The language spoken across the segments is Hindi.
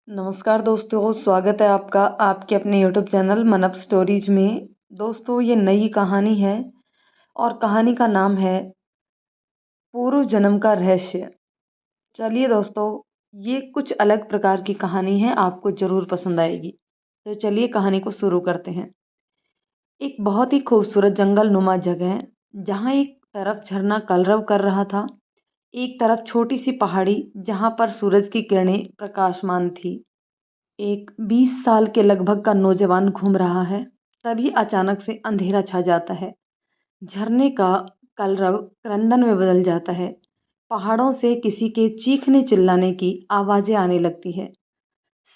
नमस्कार दोस्तों, स्वागत है आपका आपके अपने यूट्यूब चैनल मन अप स्टोरीज में। दोस्तों, ये नई कहानी है और कहानी का नाम है पूर्व जन्म का रहस्य। चलिए दोस्तों, ये कुछ अलग प्रकार की कहानी है, आपको ज़रूर पसंद आएगी। तो चलिए कहानी को शुरू करते हैं। एक बहुत ही खूबसूरत जंगल नुमा जगह जहाँ एक तरफ झरना कलरव कर रहा था, एक तरफ छोटी सी पहाड़ी जहाँ पर सूरज की किरणें प्रकाशमान थी। एक 20 साल के लगभग का नौजवान घूम रहा है। तभी अचानक से अंधेरा छा जाता है। झरने का कलरव क्रंदन में बदल जाता है। पहाड़ों से किसी के चीखने चिल्लाने की आवाजें आने लगती है।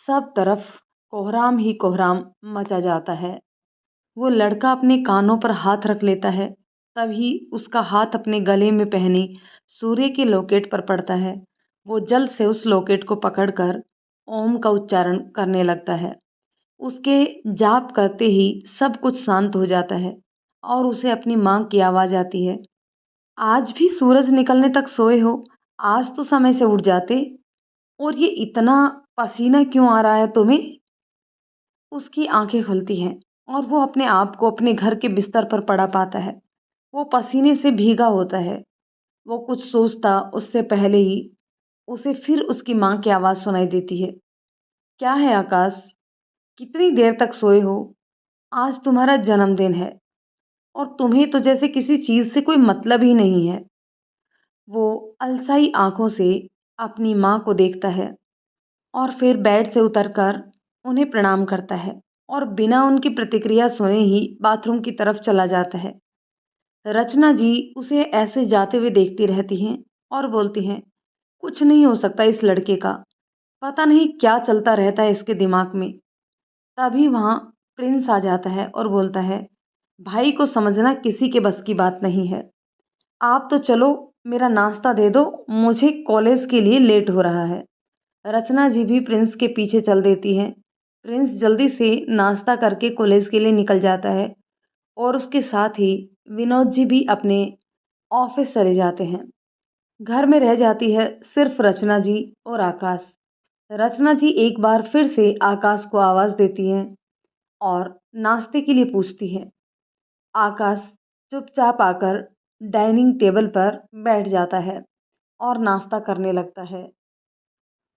सब तरफ कोहराम ही कोहराम मचा जाता है। वो लड़का अपने कानों पर हाथ रख लेता है। तभी उसका हाथ अपने गले में पहने सूर्य के लॉकेट पर पड़ता है। वो जल्द से उस लॉकेट को पकड़कर ओम का उच्चारण करने लगता है। उसके जाप करते ही सब कुछ शांत हो जाता है और उसे अपनी माँ की आवाज़ आती है। आज भी सूरज निकलने तक सोए हो? आज तो समय से उठ जाते। और ये इतना पसीना क्यों आ रहा है तुम्हें? उसकी आंखें खुलती हैं और वो अपने आप को अपने घर के बिस्तर पर पड़ा पाता है। वो पसीने से भीगा होता है। वो कुछ सोचता उससे पहले ही उसे फिर उसकी माँ की आवाज़ सुनाई देती है। क्या है आकाश? कितनी देर तक सोए हो? आज तुम्हारा जन्मदिन है और तुम्हें तो जैसे किसी चीज़ से कोई मतलब ही नहीं है। वो अलसाई आंखों से अपनी माँ को देखता है और फिर बेड से उतरकर उन्हें प्रणाम करता है और बिना उनकी प्रतिक्रिया सुने ही बाथरूम की तरफ चला जाता है। रचना जी उसे ऐसे जाते हुए देखती रहती हैं और बोलती हैं, कुछ नहीं हो सकता इस लड़के का। पता नहीं क्या चलता रहता है इसके दिमाग में। तभी वहाँ प्रिंस आ जाता है और बोलता है, भाई को समझना किसी के बस की बात नहीं है। आप तो चलो, मेरा नाश्ता दे दो, मुझे कॉलेज के लिए लेट हो रहा है। रचना जी भी प्रिंस के पीछे चल देती है। प्रिंस जल्दी से नाश्ता करके कॉलेज के लिए निकल जाता है और उसके साथ ही विनोद जी भी अपने ऑफिस चले जाते हैं। घर में रह जाती है सिर्फ रचना जी और आकाश। रचना जी एक बार फिर से आकाश को आवाज़ देती हैं और नाश्ते के लिए पूछती है। आकाश चुपचाप आकर डाइनिंग टेबल पर बैठ जाता है और नाश्ता करने लगता है।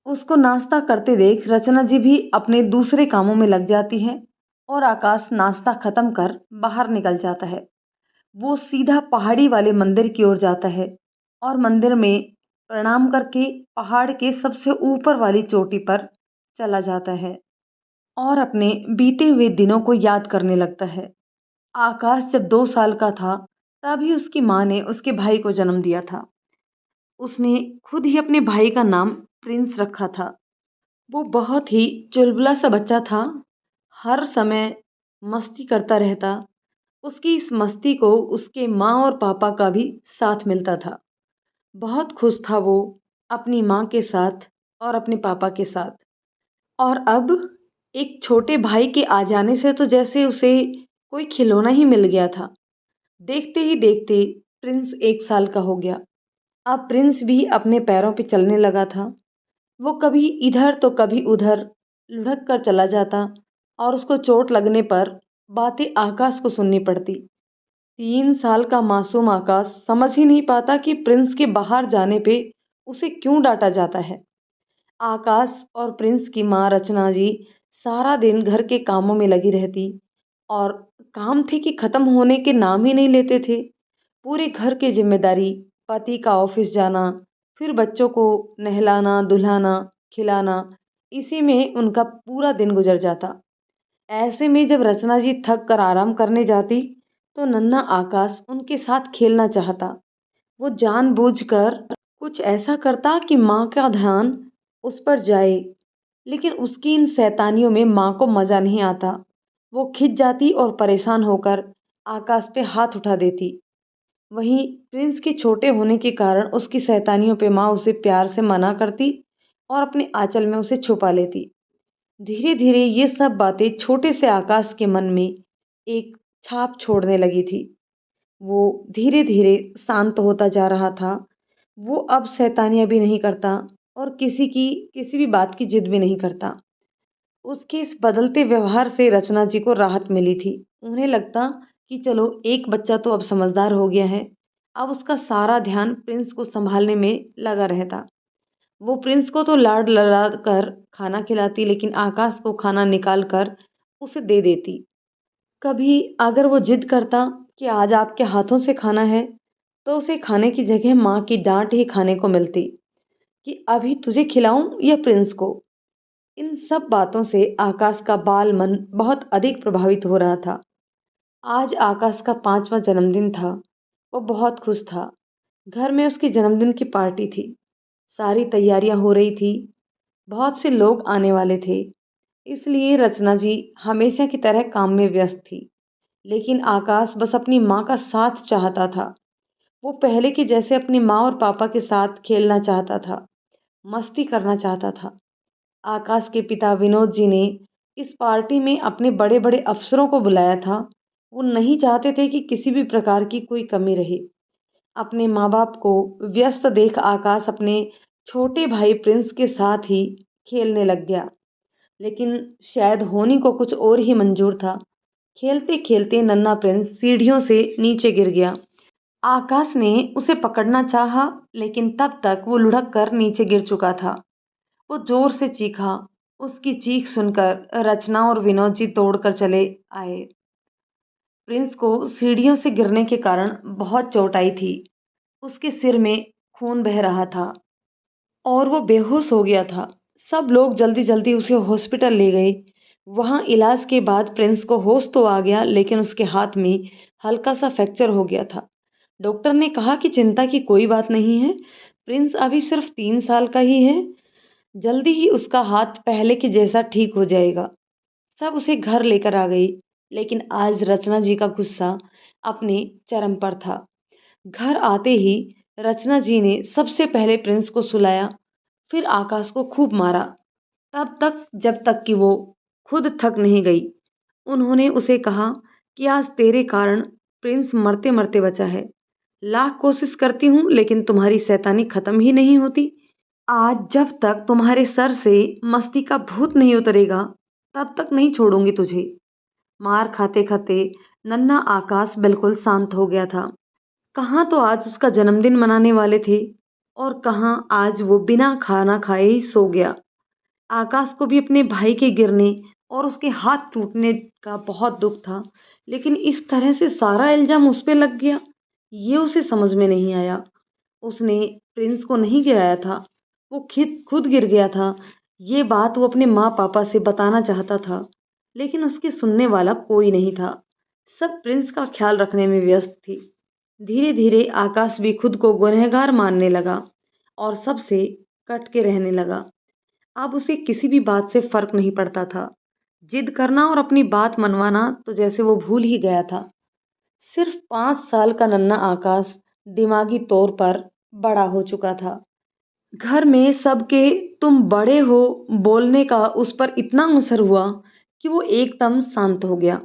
उसको नाश्ता करते देख रचना जी भी अपने दूसरे कामों में लग जाती है और आकाश नाश्ता खत्म कर बाहर निकल जाता है। वो सीधा पहाड़ी वाले मंदिर की ओर जाता है और मंदिर में प्रणाम करके पहाड़ के सबसे ऊपर वाली चोटी पर चला जाता है और अपने बीते हुए दिनों को याद करने लगता है। आकाश जब 2 साल का था तभी उसकी माँ ने उसके भाई को जन्म दिया था। उसने खुद ही अपने भाई का नाम प्रिंस रखा था। वो बहुत ही चुलबुला सा बच्चा था। हर समय मस्ती करता रहता। उसकी इस मस्ती को उसके माँ और पापा का भी साथ मिलता था। बहुत खुश था वो अपनी माँ के साथ और अपने पापा के साथ। और अब एक छोटे भाई के आ जाने से तो जैसे उसे कोई खिलौना ही मिल गया था। देखते ही देखते प्रिंस 1 साल का हो गया। अब प्रिंस भी अपने पैरों पे चलने लगा था। वो कभी इधर तो कभी उधर लुढ़क कर चला जाता और उसको चोट लगने पर बातें आकाश को सुननी पड़ती। 3 साल का मासूम आकाश समझ ही नहीं पाता कि प्रिंस के बाहर जाने पे उसे क्यों डांटा जाता है। आकाश और प्रिंस की माँ रचना जी सारा दिन घर के कामों में लगी रहती और काम थे कि खत्म होने के नाम ही नहीं लेते थे। पूरे घर की जिम्मेदारी, पति का ऑफिस जाना, फिर बच्चों को नहलाना धुलाना खिलाना, इसी में उनका पूरा दिन गुजर जाता। ऐसे में जब रचना जी थक कर आराम करने जाती तो नन्हा आकाश उनके साथ खेलना चाहता। वो जानबूझकर कुछ ऐसा करता कि माँ का ध्यान उस पर जाए, लेकिन उसकी इन शैतानियों में माँ को मज़ा नहीं आता। वो खिंच जाती और परेशान होकर आकाश पे हाथ उठा देती। वहीं प्रिंस के छोटे होने के कारण उसकी शैतानियों पे माँ उसे प्यार से मना करती और अपने आंचल में उसे छुपा लेती। धीरे धीरे ये सब बातें छोटे से आकाश के मन में एक छाप छोड़ने लगी थी। वो धीरे धीरे शांत होता जा रहा था। वो अब शैतानियाँ भी नहीं करता। और किसी भी बात की जिद भी नहीं करता। उसके इस बदलते व्यवहार से रचना जी को राहत मिली थी। उन्हें लगता कि चलो एक बच्चा तो अब समझदार हो गया है, अब उसका सारा ध्यान प्रिंस को संभालने में लगा रहता। वो प्रिंस को तो लाड लड़ा कर खाना खिलाती, लेकिन आकाश को खाना निकाल कर उसे दे देती। कभी अगर वो जिद करता कि आज आपके हाथों से खाना है, तो उसे खाने की जगह माँ की डांट ही खाने को मिलती कि अभी तुझे खिलाऊं या प्रिंस को। इन सब बातों से आकाश का बाल मन बहुत अधिक प्रभावित हो रहा था। आज आकाश का 5वां जन्मदिन था। वो बहुत खुश था। घर में उसके जन्मदिन की पार्टी थी। सारी तैयारियां हो रही थी। बहुत से लोग आने वाले थे। इसलिए रचना जी हमेशा की तरह काम में व्यस्त थी। लेकिन आकाश बस अपनी माँ का साथ चाहता था। वो पहले की जैसे अपनी माँ और पापा के साथ खेलना चाहता था, मस्ती करना चाहता था। आकाश के पिता विनोद जी ने इस पार्टी में अपने बड़े बड़े अफसरों को बुलाया था। वो नहीं चाहते थे कि किसी भी प्रकार की कोई कमी रहे। अपने माँ बाप को व्यस्त देख आकाश अपने छोटे भाई प्रिंस के साथ ही खेलने लग गया। लेकिन शायद होनी को कुछ और ही मंजूर था। खेलते खेलते नन्हा प्रिंस सीढ़ियों से नीचे गिर गया। आकाश ने उसे पकड़ना चाहा, लेकिन तब तक वो लुढ़क कर नीचे गिर चुका था। वो जोर से चीखा। उसकी चीख सुनकर रचना और विनोद जी दौड़कर चले आए। प्रिंस को सीढ़ियों से गिरने के कारण बहुत चोट आई थी। उसके सिर में खून बह रहा था और वो बेहोश हो गया था। सब लोग जल्दी जल्दी उसे हॉस्पिटल ले गए। वहाँ इलाज के बाद प्रिंस को होश तो आ गया, लेकिन उसके हाथ में हल्का सा फ्रैक्चर हो गया था। डॉक्टर ने कहा कि चिंता की कोई बात नहीं है, प्रिंस अभी सिर्फ 3 साल का ही है, जल्दी ही उसका हाथ पहले के जैसा ठीक हो जाएगा। सब उसे घर लेकर आ गई। लेकिन आज रचना जी का गुस्सा अपने चरम पर था। घर आते ही रचना जी ने सबसे पहले प्रिंस को सुलाया, फिर आकाश को खूब मारा, तब तक जब तक कि वो खुद थक नहीं गई। उन्होंने उसे कहा कि आज तेरे कारण प्रिंस मरते मरते बचा है। लाख कोशिश करती हूँ, लेकिन तुम्हारी शैतानी खत्म ही नहीं होती। आज जब तक तुम्हारे सर से मस्ती का भूत नहीं उतरेगा, तब तक नहीं छोड़ूंगी तुझे। मार खाते खाते नन्हा आकाश बिल्कुल शांत हो गया था। कहाँ तो आज उसका जन्मदिन मनाने वाले थे, और कहाँ आज वो बिना खाना खाए ही सो गया। आकाश को भी अपने भाई के गिरने और उसके हाथ टूटने का बहुत दुख था, लेकिन इस तरह से सारा इल्जाम उस पे लग गया, ये उसे समझ में नहीं आया। उसने प्रिंस को नहीं गिराया था, वो खुद खुद गिर गया था। ये बात वो अपने माँ पापा से बताना चाहता था, लेकिन उसके सुनने वाला कोई नहीं था। सब प्रिंस का ख्याल रखने में व्यस्त थी। धीरे धीरे आकाश भी खुद को गुनहगार मानने लगा और सबसे कट के रहने लगा। अब उसे किसी भी बात से फर्क नहीं पड़ता था। जिद करना और अपनी बात मनवाना तो जैसे वो भूल ही गया था। सिर्फ 5 साल का नन्हा आकाश दिमागी तौर पर बड़ा हो चुका था। घर में सबके तुम बड़े हो बोलने का उस पर इतना असर हुआ कि वो एकदम शांत हो गया।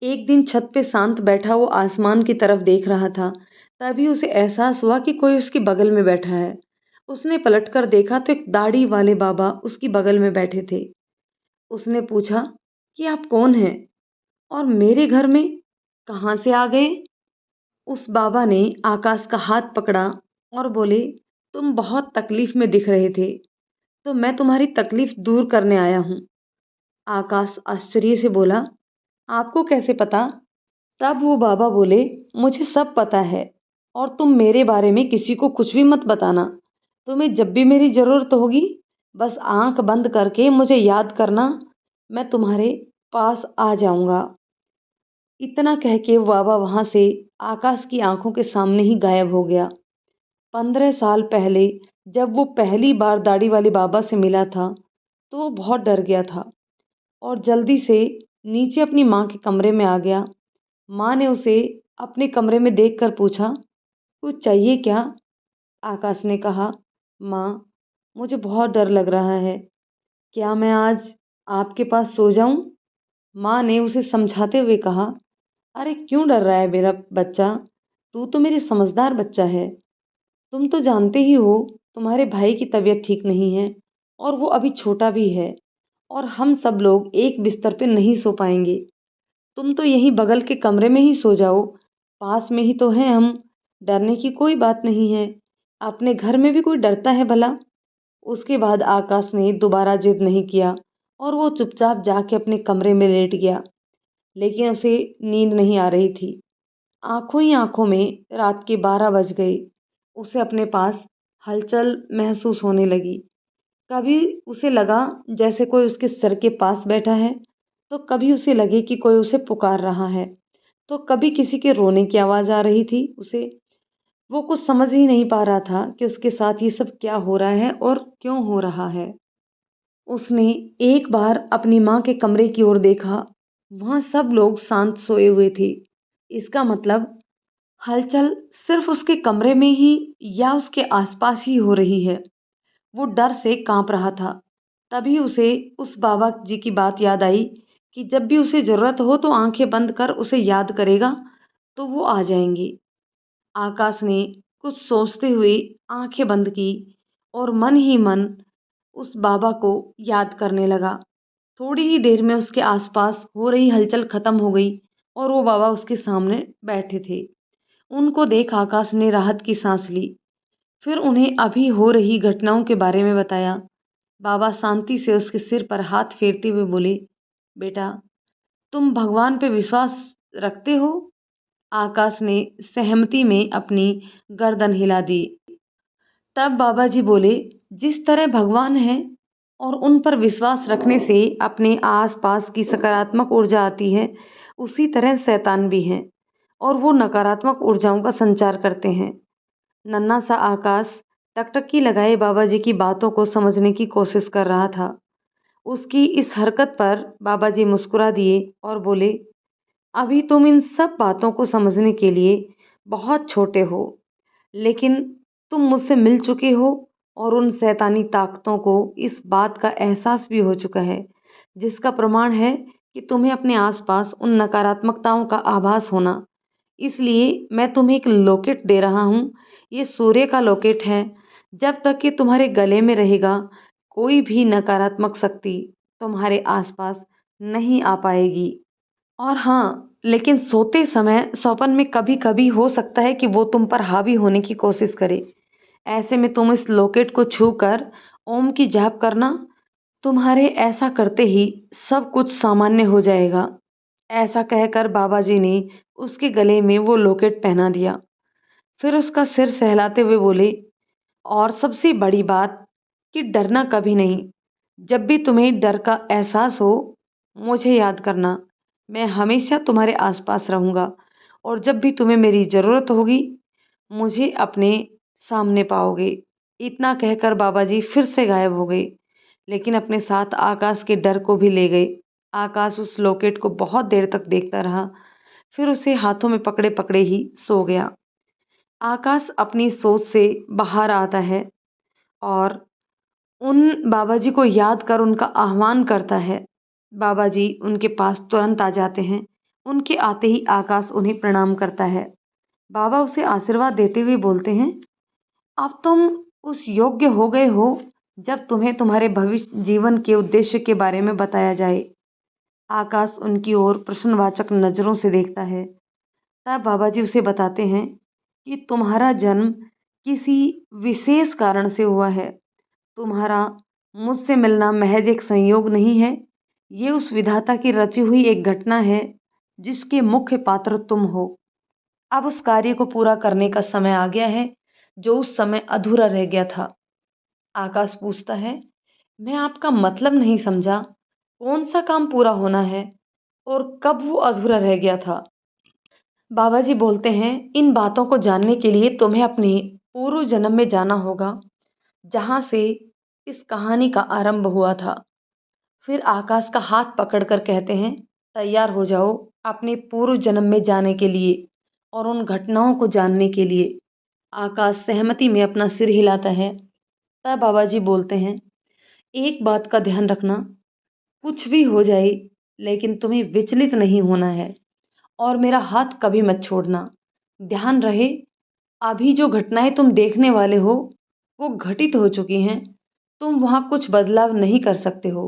एक दिन छत पे शांत बैठा वो आसमान की तरफ देख रहा था। तभी उसे एहसास हुआ कि कोई उसके बगल में बैठा है। उसने पलटकर देखा तो एक दाढ़ी वाले बाबा उसकी बगल में बैठे थे। उसने पूछा कि आप कौन हैं और मेरे घर में कहाँ से आ गए? उस बाबा ने आकाश का हाथ पकड़ा और बोले, तुम बहुत तकलीफ में दिख रहे थे, तो मैं तुम्हारी तकलीफ दूर करने आया हूँ। आकाश आश्चर्य से बोला, आपको कैसे पता? तब वो बाबा बोले, मुझे सब पता है, और तुम मेरे बारे में किसी को कुछ भी मत बताना। तुम्हें जब भी मेरी ज़रूरत होगी, बस आंख बंद करके मुझे याद करना, मैं तुम्हारे पास आ जाऊंगा। इतना कह के वो बाबा वहां से आकाश की आंखों के सामने ही गायब हो गया। 15 साल पहले जब वो पहली बार दाढ़ी वाले बाबा से मिला था, तो वो बहुत डर गया था और जल्दी से नीचे अपनी माँ के कमरे में आ गया। माँ ने उसे अपने कमरे में देखकर पूछा, कुछ चाहिए क्या? आकाश ने कहा, माँ, मुझे बहुत डर लग रहा है, क्या मैं आज आपके पास सो जाऊं? माँ ने उसे समझाते हुए कहा, अरे क्यों डर रहा है मेरा बच्चा? तू तो मेरी समझदार बच्चा है। तुम तो जानते ही हो तुम्हारे भाई की तबीयत ठीक नहीं है और वो अभी छोटा भी है और हम सब लोग एक बिस्तर पे नहीं सो पाएंगे। तुम तो यहीं बगल के कमरे में ही सो जाओ, पास में ही तो हैं हम। डरने की कोई बात नहीं है। अपने घर में भी कोई डरता है भला? उसके बाद आकाश ने दोबारा जिद नहीं किया और वो चुपचाप जाके अपने कमरे में लेट गया। लेकिन उसे नींद नहीं आ रही थी। आंखों ही आंखों में रात के 12 बज गए। उसे अपने पास हलचल महसूस होने लगी। कभी उसे लगा जैसे कोई उसके सर के पास बैठा है, तो कभी उसे लगे कि कोई उसे पुकार रहा है, तो कभी किसी के रोने की आवाज़ आ रही थी उसे। वो कुछ समझ ही नहीं पा रहा था कि उसके साथ ये सब क्या हो रहा है और क्यों हो रहा है। उसने एक बार अपनी माँ के कमरे की ओर देखा। वहाँ सब लोग शांत सोए हुए थे। इसका मतलब हलचल सिर्फ उसके कमरे में ही या उसके आसपास ही हो रही है। वो डर से कांप रहा था। तभी उसे उस बाबा जी की बात याद आई कि जब भी उसे ज़रूरत हो तो आंखें बंद कर उसे याद करेगा तो वो आ जाएंगे। आकाश ने कुछ सोचते हुए आंखें बंद की और मन ही मन उस बाबा को याद करने लगा। थोड़ी ही देर में उसके आसपास हो रही हलचल खत्म हो गई और वो बाबा उसके सामने बैठे थे। उनको देख आकाश ने राहत की सांस ली। फिर उन्हें अभी हो रही घटनाओं के बारे में बताया। बाबा शांति से उसके सिर पर हाथ फेरते हुए बोले, बेटा, तुम भगवान पे विश्वास रखते हो? आकाश ने सहमति में अपनी गर्दन हिला दी। तब बाबा जी बोले, जिस तरह भगवान है और उन पर विश्वास रखने से अपने आसपास की सकारात्मक ऊर्जा आती है, उसी तरह शैतान भी हैं और वो नकारात्मक ऊर्जाओं का संचार करते हैं। नन्हा सा आकाश टकटकी लगाए बाबा जी की बातों को समझने की कोशिश कर रहा था। उसकी इस हरकत पर बाबा जी मुस्कुरा दिए और बोले, अभी तुम इन सब बातों को समझने के लिए बहुत छोटे हो, लेकिन तुम मुझसे मिल चुके हो और उन शैतानी ताकतों को इस बात का एहसास भी हो चुका है, जिसका प्रमाण है कि तुम्हें अपने आसपास उन नकारात्मकताओं का आभास होना। इसलिए मैं तुम्हें एक लॉकेट दे रहा हूँ। ये सूर्य का लॉकेट है। जब तक ये तुम्हारे गले में रहेगा, कोई भी नकारात्मक शक्ति तुम्हारे आसपास नहीं आ पाएगी। और हाँ, लेकिन सोते समय सपन में कभी-कभी हो सकता है कि वो तुम पर हावी होने की कोशिश करे। ऐसे में तुम इस लॉकेट को छूकर ओम की जाप करना। तुम्हारे ऐसा करते ही सब कुछ सामान्य हो जाएगा। ऐसा कहकर बाबा जी ने उसके गले में वो लॉकेट पहना दिया। फिर उसका सिर सहलाते हुए बोले, और सबसे बड़ी बात कि डरना कभी नहीं। जब भी तुम्हें डर का एहसास हो, मुझे याद करना। मैं हमेशा तुम्हारे आसपास रहूँगा और जब भी तुम्हें मेरी ज़रूरत होगी, मुझे अपने सामने पाओगे। इतना कहकर बाबा जी फिर से गायब हो गए, लेकिन अपने साथ आकाश के डर को भी ले गए। आकाश उस लॉकेट को बहुत देर तक देखता रहा, फिर उसे हाथों में पकड़े पकड़े ही सो गया। आकाश अपनी सोच से बाहर आता है और उन बाबा जी को याद कर उनका आह्वान करता है। बाबा जी उनके पास तुरंत आ जाते हैं। उनके आते ही आकाश उन्हें प्रणाम करता है। बाबा उसे आशीर्वाद देते हुए बोलते हैं, अब तुम उस योग्य हो गए हो जब तुम्हें तुम्हारे भविष्य जीवन के उद्देश्य के बारे में बताया जाए। आकाश उनकी ओर प्रश्नवाचक नज़रों से देखता है। तब बाबा जी उसे बताते हैं कि तुम्हारा जन्म किसी विशेष कारण से हुआ है। तुम्हारा मुझसे मिलना महज एक संयोग नहीं है, ये उस विधाता की रची हुई एक घटना है जिसके मुख्य पात्र तुम हो। अब उस कार्य को पूरा करने का समय आ गया है जो उस समय अधूरा रह गया था। आकाश पूछता है, मैं आपका मतलब नहीं समझा। कौन सा काम पूरा होना है और कब वो अधूरा रह गया था? बाबा जी बोलते हैं, इन बातों को जानने के लिए तुम्हें अपने पूर्व जन्म में जाना होगा, जहाँ से इस कहानी का आरंभ हुआ था। फिर आकाश का हाथ पकड़कर कहते हैं, तैयार हो जाओ अपने पूर्व जन्म में जाने के लिए और उन घटनाओं को जानने के लिए। आकाश सहमति में अपना सिर हिलाता है। तब बाबा जी बोलते हैं, एक बात का ध्यान रखना, कुछ भी हो जाए लेकिन तुम्हें विचलित नहीं होना है और मेरा हाथ कभी मत छोड़ना। ध्यान रहे, अभी जो घटनाएं तुम देखने वाले हो वो घटित हो चुकी हैं, तुम वहाँ कुछ बदलाव नहीं कर सकते हो।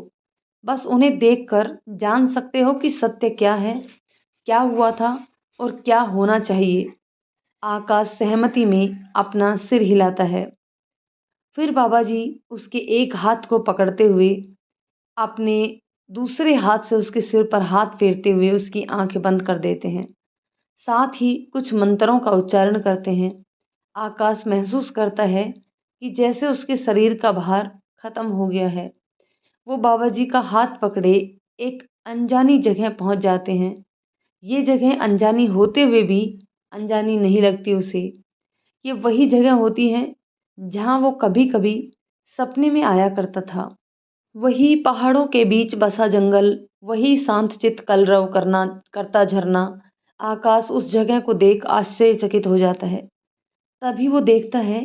बस उन्हें देखकर जान सकते हो कि सत्य क्या है, क्या हुआ था और क्या होना चाहिए। आकाश सहमति में अपना सिर हिलाता है। फिर बाबा जी उसके एक हाथ को पकड़ते हुए अपने दूसरे हाथ से उसके सिर पर हाथ फेरते हुए उसकी आंखें बंद कर देते हैं। साथ ही कुछ मंत्रों का उच्चारण करते हैं। आकाश महसूस करता है कि जैसे उसके शरीर का भार खत्म हो गया है। वो बाबा जी का हाथ पकड़े एक अनजानी जगह पहुंच जाते हैं। ये जगह अनजानी होते हुए भी अनजानी नहीं लगती उसे। ये वही जगह होती है जहाँ वो कभी कभी सपने में आया करता था। वही पहाड़ों के बीच बसा जंगल, वही शांतचित्त कलरव करना करता झरना। आकाश उस जगह को देख आश्चर्यचकित हो जाता है। तभी वो देखता है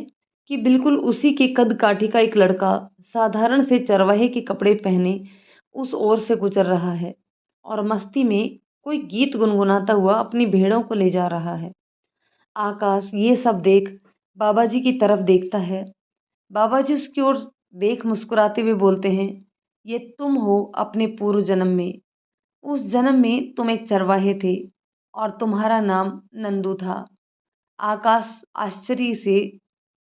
कि बिल्कुल उसी के कद काठी का एक लड़का साधारण से चरवाहे के कपड़े पहने उस ओर से गुजर रहा है और मस्ती में कोई गीत गुनगुनाता हुआ अपनी भेड़ों को ले जा रहा है। आकाश ये सब देख बाबा जी की तरफ देखता है। बाबा जी उसकी ओर देख मुस्कुराते हुए बोलते हैं, ये तुम हो अपने पूर्व जन्म में। उस जन्म में तुम एक चरवाहे थे और तुम्हारा नाम नंदू था। आकाश आश्चर्य से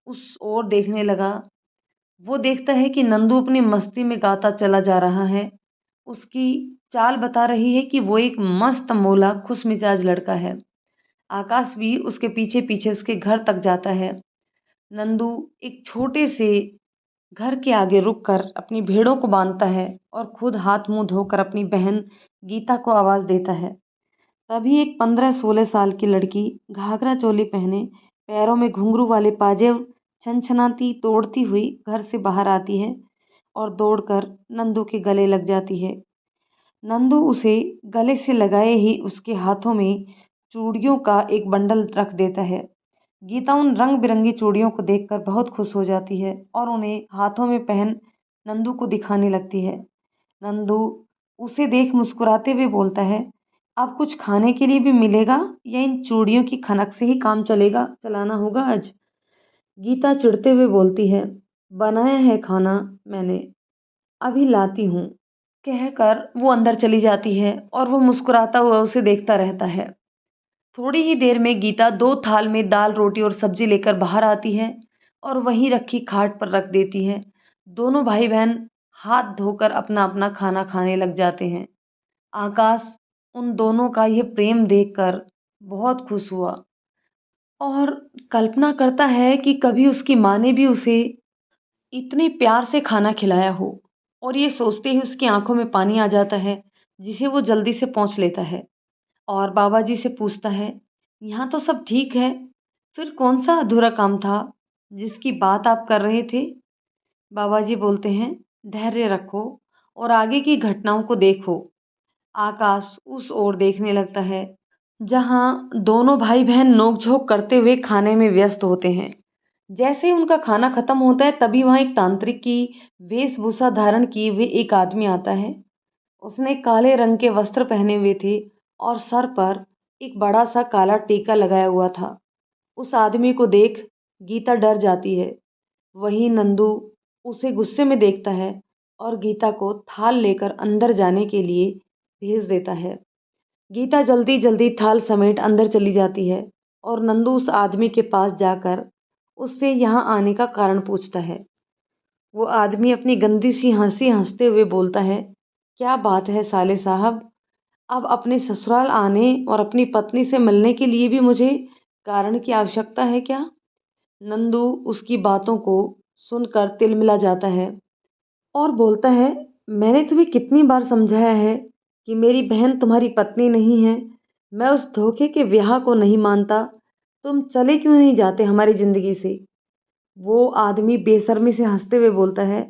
उस ओर देखने लगा। वो देखता है कि नंदू अपनी मस्ती में गाता चला जा रहा है। उसकी चाल बता रही है कि वो एक मस्त मौला खुश मिजाज लड़का है। आकाश भी उसके पीछे पीछे उसके घर तक जाता है। नंदू एक छोटे से घर के आगे रुककर अपनी भेड़ों को बांधता है और खुद हाथ मुंह धोकर अपनी बहन गीता को आवाज देता है। तभी एक 15-16 साल की लड़की घाघरा चोली पहने, पैरों में घुंघरू वाले पाजेब छनछनाती तोड़ती हुई घर से बाहर आती है और दौड़कर नंदू के गले लग जाती है। नंदू उसे गले से लगाए ही उसके हाथों में चूड़ियों का एक बंडल रख देता है। गीता उन रंग बिरंगी चूड़ियों को देखकर बहुत खुश हो जाती है और उन्हें हाथों में पहन नंदू को दिखाने लगती है। नंदू उसे देख मुस्कुराते हुए बोलता है, अब कुछ खाने के लिए भी मिलेगा या इन चूड़ियों की खनक से ही काम चलाना होगा आज? गीता चिढ़ते हुए बोलती है, बनाया है खाना मैंने, अभी लाती हूँ। कहकर वो अंदर चली जाती है और वो मुस्कुराता हुआ उसे देखता रहता है। थोड़ी ही देर में गीता 2 थाल में दाल रोटी और सब्जी लेकर बाहर आती है और वहीं रखी खाट पर रख देती है। दोनों भाई बहन हाथ धोकर अपना अपना खाना खाने लग जाते हैं। आकाश उन दोनों का यह प्रेम देखकर बहुत खुश हुआ और कल्पना करता है कि कभी उसकी माँ ने भी उसे इतने प्यार से खाना खिलाया हो। और ये सोचते ही उसकी आंखों में पानी आ जाता है, जिसे वो जल्दी से पोंछ लेता है और बाबा जी से पूछता है, यहाँ तो सब ठीक है, फिर कौन सा अधूरा काम था जिसकी बात आप कर रहे थे? बाबा जी बोलते हैं, धैर्य रखो और आगे की घटनाओं को देखो। आकाश उस ओर देखने लगता है जहाँ दोनों भाई बहन नोक-झोंक करते हुए खाने में व्यस्त होते हैं। जैसे ही उनका खाना खत्म होता है तभी वहाँ एक तांत्रिक की वेशभूषा धारण किए हुए एक आदमी आता है। उसने काले रंग के वस्त्र पहने हुए थे और सर पर एक बड़ा सा काला टीका लगाया हुआ था। उस आदमी को देख गीता डर जाती है। वहीं नंदू उसे गुस्से में देखता है और गीता को थाल लेकर अंदर जाने के लिए भेज देता है। गीता जल्दी जल्दी थाल समेट अंदर चली जाती है और नंदू उस आदमी के पास जाकर उससे यहाँ आने का कारण पूछता है। वो आदमी अपनी गंदी सी हंसी हंसते हुए बोलता है, क्या बात है साले साहब, अब अपने ससुराल आने और अपनी पत्नी से मिलने के लिए भी मुझे कारण की आवश्यकता है क्या? नंदू उसकी बातों को सुनकर तिलमिला जाता है और बोलता है, मैंने तुम्हें कितनी बार समझाया है कि मेरी बहन तुम्हारी पत्नी नहीं है। मैं उस धोखे के ब्याह को नहीं मानता। तुम चले क्यों नहीं जाते हमारी ज़िंदगी से? वो आदमी बेशर्मी से हंसते हुए बोलता है,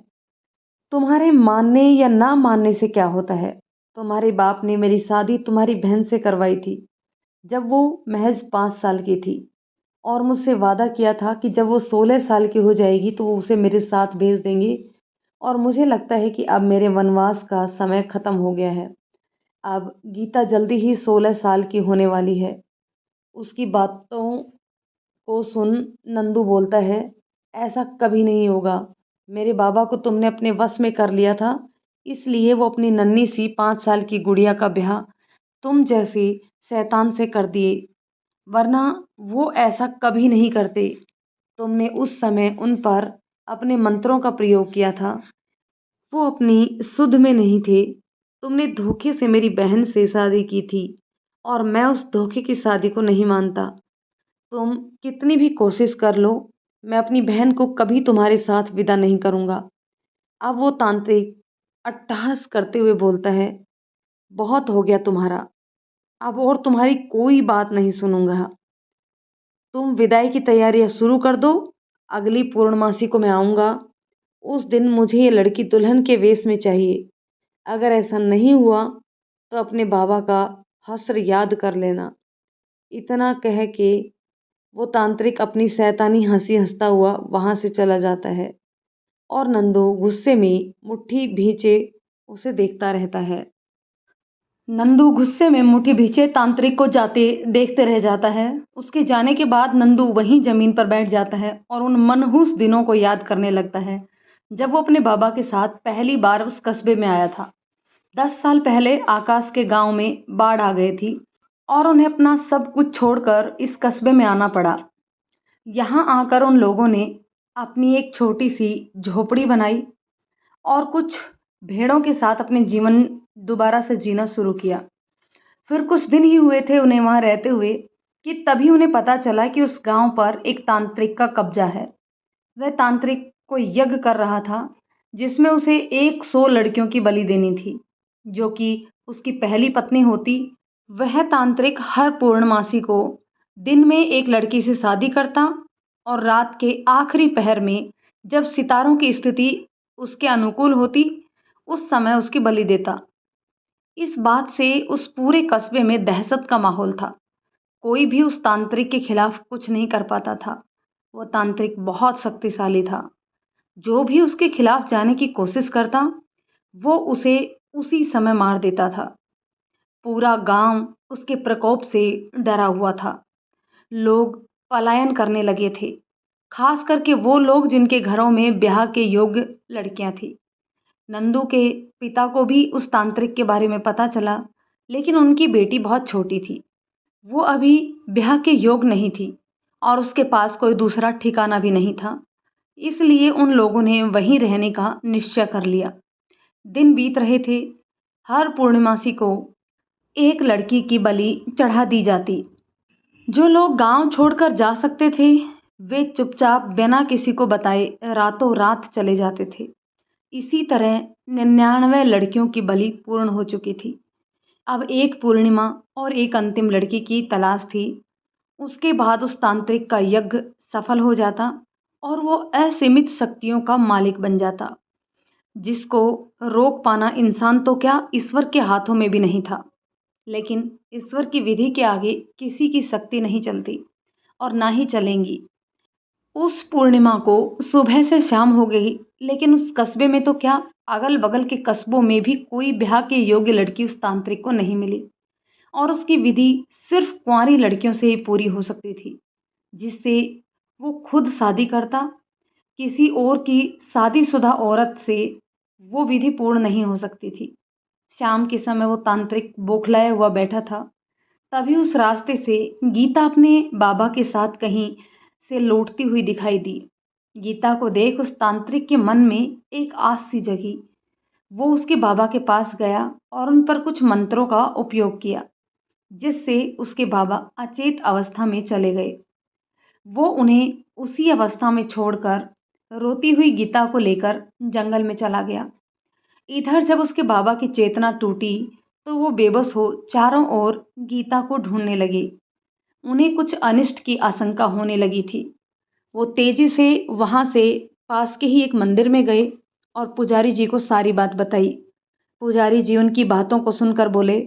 तुम्हारे मानने या ना मानने से क्या होता है? तुम्हारे बाप ने मेरी शादी तुम्हारी बहन से करवाई थी जब वो महज 5 साल की थी और मुझसे वादा किया था कि जब वो 16 साल की हो जाएगी तो वो उसे मेरे साथ भेज देंगे। और मुझे लगता है कि अब मेरे वनवास का समय ख़त्म हो गया है। अब गीता जल्दी ही 16 साल की होने वाली है। उसकी बातों को सुन नंदू बोलता है, ऐसा कभी नहीं होगा। मेरे बाबा को तुमने अपने वश में कर लिया था, इसलिए वो अपनी नन्ही सी 5 साल की गुड़िया का ब्याह तुम जैसे शैतान से कर दिए, वरना वो ऐसा कभी नहीं करते। तुमने उस समय उन पर अपने मंत्रों का प्रयोग किया था। वो अपनी सुध में नहीं थे। तुमने धोखे से मेरी बहन से शादी की थी और मैं उस धोखे की शादी को नहीं मानता। तुम कितनी भी कोशिश कर लो, मैं अपनी बहन को कभी तुम्हारे साथ विदा नहीं करूँगा। अब वो तांत्रिक अट्टहास करते हुए बोलता है, बहुत हो गया तुम्हारा, अब और तुम्हारी कोई बात नहीं सुनूंगा। तुम विदाई की तैयारियां शुरू कर दो। अगली पूर्णमासी को मैं आऊँगा। उस दिन मुझे ये लड़की दुल्हन के वेश में चाहिए। अगर ऐसा नहीं हुआ तो अपने बाबा का हश्र याद कर लेना। इतना कह के वो तांत्रिक अपनी शैतानी हंसी हंसता हुआ वहां से चला जाता है और नंदू गुस्से में मुट्ठी भींचे उसे देखता रहता है। नंदू गुस्से में मुट्ठी भींचे तांत्रिक को जाते देखते रह जाता है। उसके जाने के बाद नंदू वहीं जमीन पर बैठ जाता है और उन मनहूस दिनों को याद करने लगता है जब वो अपने बाबा के साथ पहली बार उस कस्बे में आया था। 10 साल पहले आकाश के गांव में बाढ़ आ गई थी और उन्हें अपना सब कुछ छोड़कर इस कस्बे में आना पड़ा। यहाँ आकर उन लोगों ने अपनी एक छोटी सी झोपड़ी बनाई और कुछ भेड़ों के साथ अपने जीवन दोबारा से जीना शुरू किया। फिर कुछ दिन ही हुए थे उन्हें वहाँ रहते हुए कि तभी उन्हें पता चला कि उस गांव पर एक तांत्रिक का कब्जा है। वह तांत्रिक कोई यज्ञ कर रहा था जिसमें उसे 100 लड़कियों की बलि देनी थी, जो कि उसकी पहली पत्नी होती। वह तांत्रिक हर पूर्णमासी को दिन में एक लड़की से शादी करता और रात के आखिरी पहर में जब सितारों की स्थिति उसके अनुकूल होती उस समय उसकी बलि देता। इस बात से उस पूरे कस्बे में दहशत का माहौल था। कोई भी उस तांत्रिक के खिलाफ कुछ नहीं कर पाता था। वह तांत्रिक बहुत शक्तिशाली था। जो भी उसके खिलाफ जाने की कोशिश करता वो उसे उसी समय मार देता था। पूरा गांव उसके प्रकोप से डरा हुआ था। लोग पलायन करने लगे थे, खास करके वो लोग जिनके घरों में ब्याह के योग्य लड़कियां थी। नंदू के पिता को भी उस तांत्रिक के बारे में पता चला, लेकिन उनकी बेटी बहुत छोटी थी। वो अभी ब्याह के योग्य नहीं थी और उसके पास कोई दूसरा ठिकाना भी नहीं था। इसलिए उन लोगों ने वहीं रहने का निश्चय कर लिया। दिन बीत रहे थे। हर पूर्णिमासी को एक लड़की की बलि चढ़ा दी जाती। जो लोग गांव छोड़कर जा सकते थे वे चुपचाप बिना किसी को बताए रातों रात चले जाते थे। इसी तरह 99 लड़कियों की बलि पूर्ण हो चुकी थी। अब एक पूर्णिमा और एक अंतिम लड़की की तलाश थी। उसके बाद उस तांत्रिक का यज्ञ सफल हो जाता और वो असीमित शक्तियों का मालिक बन जाता, जिसको रोक पाना इंसान तो क्या ईश्वर के हाथों में भी नहीं था। लेकिन ईश्वर की विधि के आगे किसी की शक्ति नहीं चलती और ना ही चलेंगी। उस पूर्णिमा को सुबह से शाम हो गई, लेकिन उस कस्बे में तो क्या, अगल बगल के कस्बों में भी कोई ब्याह के योग्य लड़की उस तांत्रिक को नहीं मिली और उसकी विधि सिर्फ कुंवारी लड़कियों से ही पूरी हो सकती थी, जिससे वो खुद शादी करता। किसी और की शादीशुदा औरत से वो विधि पूर्ण नहीं हो सकती थी। शाम के समय वो तांत्रिक बौखलाया हुआ बैठा था। तभी उस रास्ते से गीता अपने बाबा के साथ कहीं से लौटती हुई दिखाई दी। गीता को देख उस तांत्रिक के मन में एक आस सी जगी। वो उसके बाबा के पास गया और उन पर कुछ मंत्रों का उपयोग किया, जिससे उसके बाबा अचेत अवस्था में चले गए। वो उन्हें उसी अवस्था में छोड़कर रोती हुई गीता को लेकर जंगल में चला गया। इधर जब उसके बाबा की चेतना टूटी तो वो बेबस हो चारों ओर गीता को ढूंढने लगे। उन्हें कुछ अनिष्ट की आशंका होने लगी थी। वो तेजी से वहां से पास के ही एक मंदिर में गए और पुजारी जी को सारी बात बताई। पुजारी जी उनकी बातों को सुनकर बोले,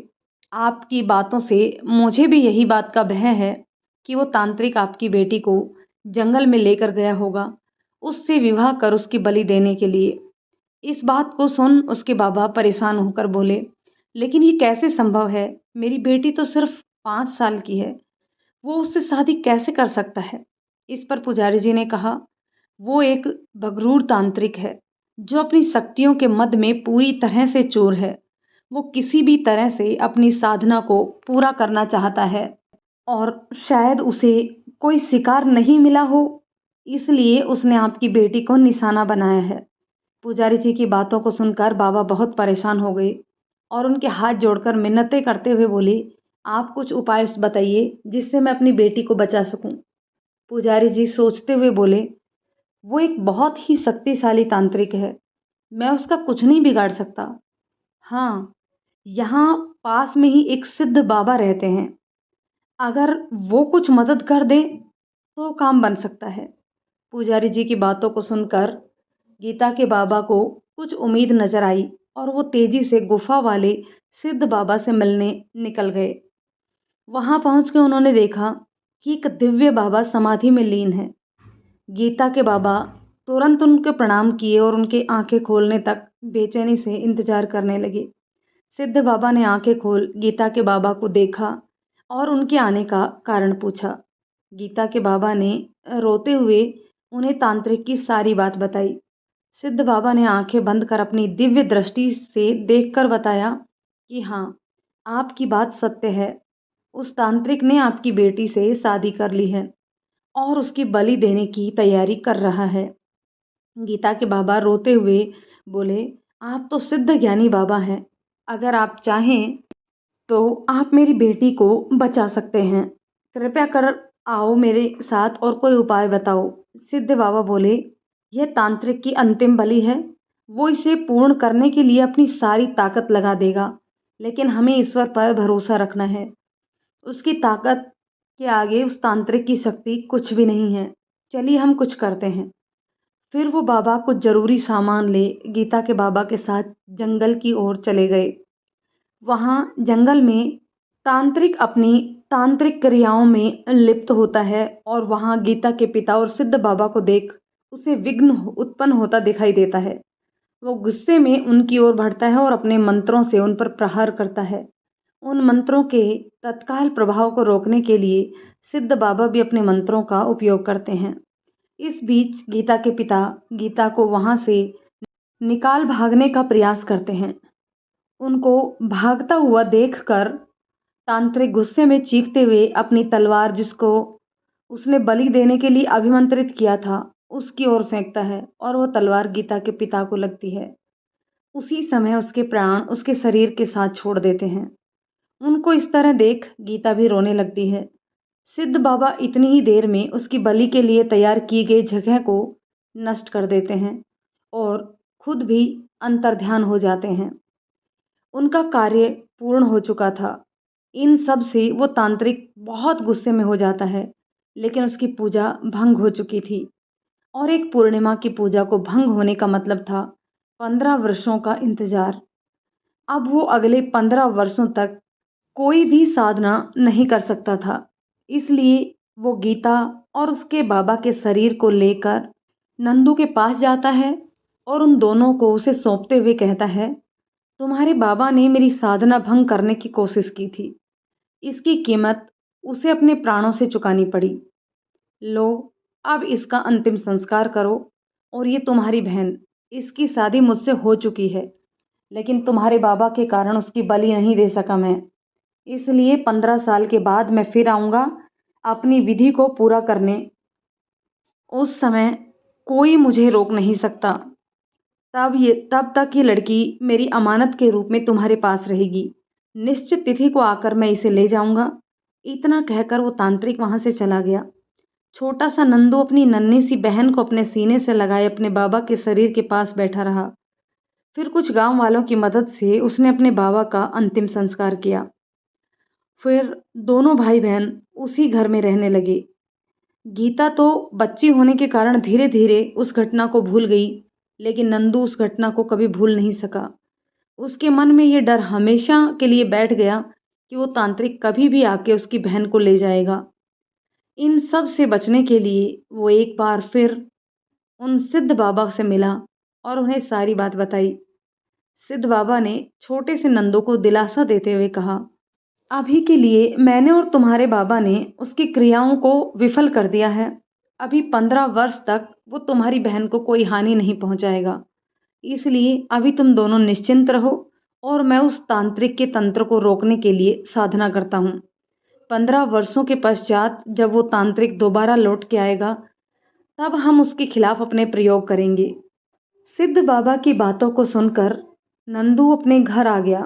आपकी बातों से मुझे भी यही बात का भय है कि वो तांत्रिक आपकी बेटी को जंगल में लेकर गया होगा, उससे विवाह कर उसकी बलि देने के लिए। इस बात को सुन उसके बाबा परेशान होकर बोले, लेकिन ये कैसे संभव है? मेरी बेटी तो सिर्फ 5 साल की है, वो उससे शादी कैसे कर सकता है? इस पर पुजारी जी ने कहा, वो एक बगरूर तांत्रिक है जो अपनी शक्तियों के मद में पूरी तरह से चूर है। वो किसी भी तरह से अपनी साधना को पूरा करना चाहता है और शायद उसे कोई शिकार नहीं मिला हो, इसलिए उसने आपकी बेटी को निशाना बनाया है। पुजारी जी की बातों को सुनकर बाबा बहुत परेशान हो गए और उनके हाथ जोड़कर मिन्नतें करते हुए बोले, आप कुछ उपाय बताइए जिससे मैं अपनी बेटी को बचा सकूं। पुजारी जी सोचते हुए बोले, वो एक बहुत ही शक्तिशाली तांत्रिक है, मैं उसका कुछ नहीं बिगाड़ सकता। हाँ, यहाँ पास में ही एक सिद्ध बाबा रहते हैं, अगर वो कुछ मदद कर दे तो काम बन सकता है। पुजारी जी की बातों को सुनकर गीता के बाबा को कुछ उम्मीद नजर आई और वो तेजी से गुफा वाले सिद्ध बाबा से मिलने निकल गए। वहां पहुंच के उन्होंने देखा कि एक दिव्य बाबा समाधि में लीन है। गीता के बाबा तुरंत उनके प्रणाम किए और उनकी आंखें खोलने तक बेचैनी से इंतजार करने लगे। सिद्ध बाबा ने आंखें खोल गीता के बाबा को देखा और उनके आने का कारण पूछा। गीता के बाबा ने रोते हुए उन्हें तांत्रिक की सारी बात बताई। सिद्ध बाबा ने आंखें बंद कर अपनी दिव्य दृष्टि से देखकर बताया कि हाँ, आपकी बात सत्य है। उस तांत्रिक ने आपकी बेटी से शादी कर ली है और उसकी बलि देने की तैयारी कर रहा है। गीता के बाबा रोते हुए बोले, आप तो सिद्ध ज्ञानी बाबा हैं, अगर आप चाहें तो आप मेरी बेटी को बचा सकते हैं। कृपया कर आओ मेरे साथ और कोई उपाय बताओ। सिद्ध बाबा बोले, यह तांत्रिक की अंतिम बलि है, वो इसे पूर्ण करने के लिए अपनी सारी ताकत लगा देगा, लेकिन हमें ईश्वर पर भरोसा रखना है। उसकी ताकत के आगे उस तांत्रिक की शक्ति कुछ भी नहीं है। चलिए हम कुछ करते हैं। फिर वो बाबा कुछ जरूरी सामान ले गीता के बाबा के साथ जंगल की ओर चले गए। वहाँ जंगल में तांत्रिक अपनी तांत्रिक क्रियाओं में लिप्त होता है और वहाँ गीता के पिता और सिद्ध बाबा को देख उसे विघ्न उत्पन्न होता दिखाई देता है। वो गुस्से में उनकी ओर बढ़ता है और अपने मंत्रों से उन पर प्रहार करता है। उन मंत्रों के तत्काल प्रभाव को रोकने के लिए सिद्ध बाबा भी अपने मंत्रों का उपयोग करते हैं। इस बीच गीता के पिता गीता को वहाँ से निकाल भागने का प्रयास करते हैं। उनको भागता हुआ देखकर तांत्रिक गुस्से में चीखते हुए अपनी तलवार, जिसको उसने बलि देने के लिए अभिमंत्रित किया था, उसकी ओर फेंकता है और वो तलवार गीता के पिता को लगती है। उसी समय उसके प्राण उसके शरीर के साथ छोड़ देते हैं। उनको इस तरह देख गीता भी रोने लगती है। सिद्ध बाबा इतनी ही देर में उसकी बलि के लिए तैयार की गई जगह को नष्ट कर देते हैं और खुद भी अंतर्ध्यान हो जाते हैं। उनका कार्य पूर्ण हो चुका था। इन सब से वो तांत्रिक बहुत गुस्से में हो जाता है, लेकिन उसकी पूजा भंग हो चुकी थी और एक पूर्णिमा की पूजा को भंग होने का मतलब था 15 वर्षों का इंतजार। अब वो अगले 15 वर्षों तक कोई भी साधना नहीं कर सकता था। इसलिए वो गीता और उसके बाबा के शरीर को लेकर नंदू के पास जाता है और उन दोनों को उसे सौंपते हुए कहता है, तुम्हारे बाबा ने मेरी साधना भंग करने की कोशिश की थी, इसकी कीमत उसे अपने प्राणों से चुकानी पड़ी। लो, अब इसका अंतिम संस्कार करो। और ये तुम्हारी बहन, इसकी शादी मुझसे हो चुकी है, लेकिन तुम्हारे बाबा के कारण उसकी बलि नहीं दे सका मैं, इसलिए 15 साल के बाद मैं फिर आऊँगा अपनी विधि को पूरा करने। उस समय कोई मुझे रोक नहीं सकता। तब तक ये लड़की मेरी अमानत के रूप में तुम्हारे पास रहेगी। निश्चित तिथि को आकर मैं इसे ले जाऊंगा। इतना कहकर वो तांत्रिक वहां से चला गया। छोटा सा नंदू अपनी नन्ही सी बहन को अपने सीने से लगाए अपने बाबा के शरीर के पास बैठा रहा। फिर कुछ गांव वालों की मदद से उसने अपने बाबा का अंतिम संस्कार किया। फिर दोनों भाई बहन उसी घर में रहने लगे। गीता तो बच्ची होने के कारण धीरे धीरे उस घटना को भूल गई, लेकिन नंदू उस घटना को कभी भूल नहीं सका। उसके मन में ये डर हमेशा के लिए बैठ गया कि वो तांत्रिक कभी भी आके उसकी बहन को ले जाएगा। इन सब से बचने के लिए वो एक बार फिर उन सिद्ध बाबा से मिला और उन्हें सारी बात बताई। सिद्ध बाबा ने छोटे से नंदू को दिलासा देते हुए कहा, अभी के लिए मैंने और तुम्हारे बाबा ने उसकी क्रियाओं को विफल कर दिया है। अभी 15 वर्ष तक वो तुम्हारी बहन को कोई हानि नहीं पहुंचाएगा। इसलिए अभी तुम दोनों निश्चिंत रहो और मैं उस तांत्रिक के तंत्र को रोकने के लिए साधना करता हूँ। 15 वर्षों के पश्चात जब वो तांत्रिक दोबारा लौट के आएगा, तब हम उसके खिलाफ अपने प्रयोग करेंगे। सिद्ध बाबा की बातों को सुनकर नंदू अपने घर आ गया।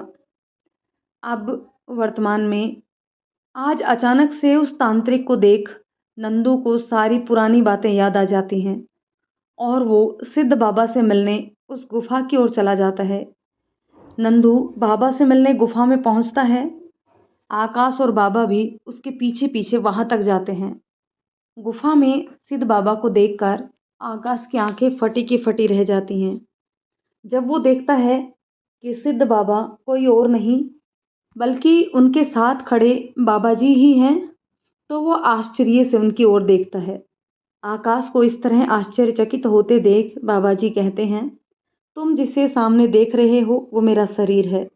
अब वर्तमान में आज अचानक से उस तांत्रिक को देख नंदू को सारी पुरानी बातें याद आ जाती हैं और वो सिद्ध बाबा से मिलने उस गुफा की ओर चला जाता है। नंदू बाबा से मिलने गुफा में पहुंचता है। आकाश और बाबा भी उसके पीछे पीछे वहां तक जाते हैं। गुफा में सिद्ध बाबा को देखकर आकाश की आंखें फटी की फटी रह जाती हैं। जब वो देखता है कि सिद्ध बाबा कोई और नहीं बल्कि उनके साथ खड़े बाबा जी ही हैं, तो वो आश्चर्य से उनकी ओर देखता है। आकाश को इस तरह आश्चर्यचकित होते देख बाबा जी कहते हैं, तुम जिसे सामने देख रहे हो वो मेरा शरीर है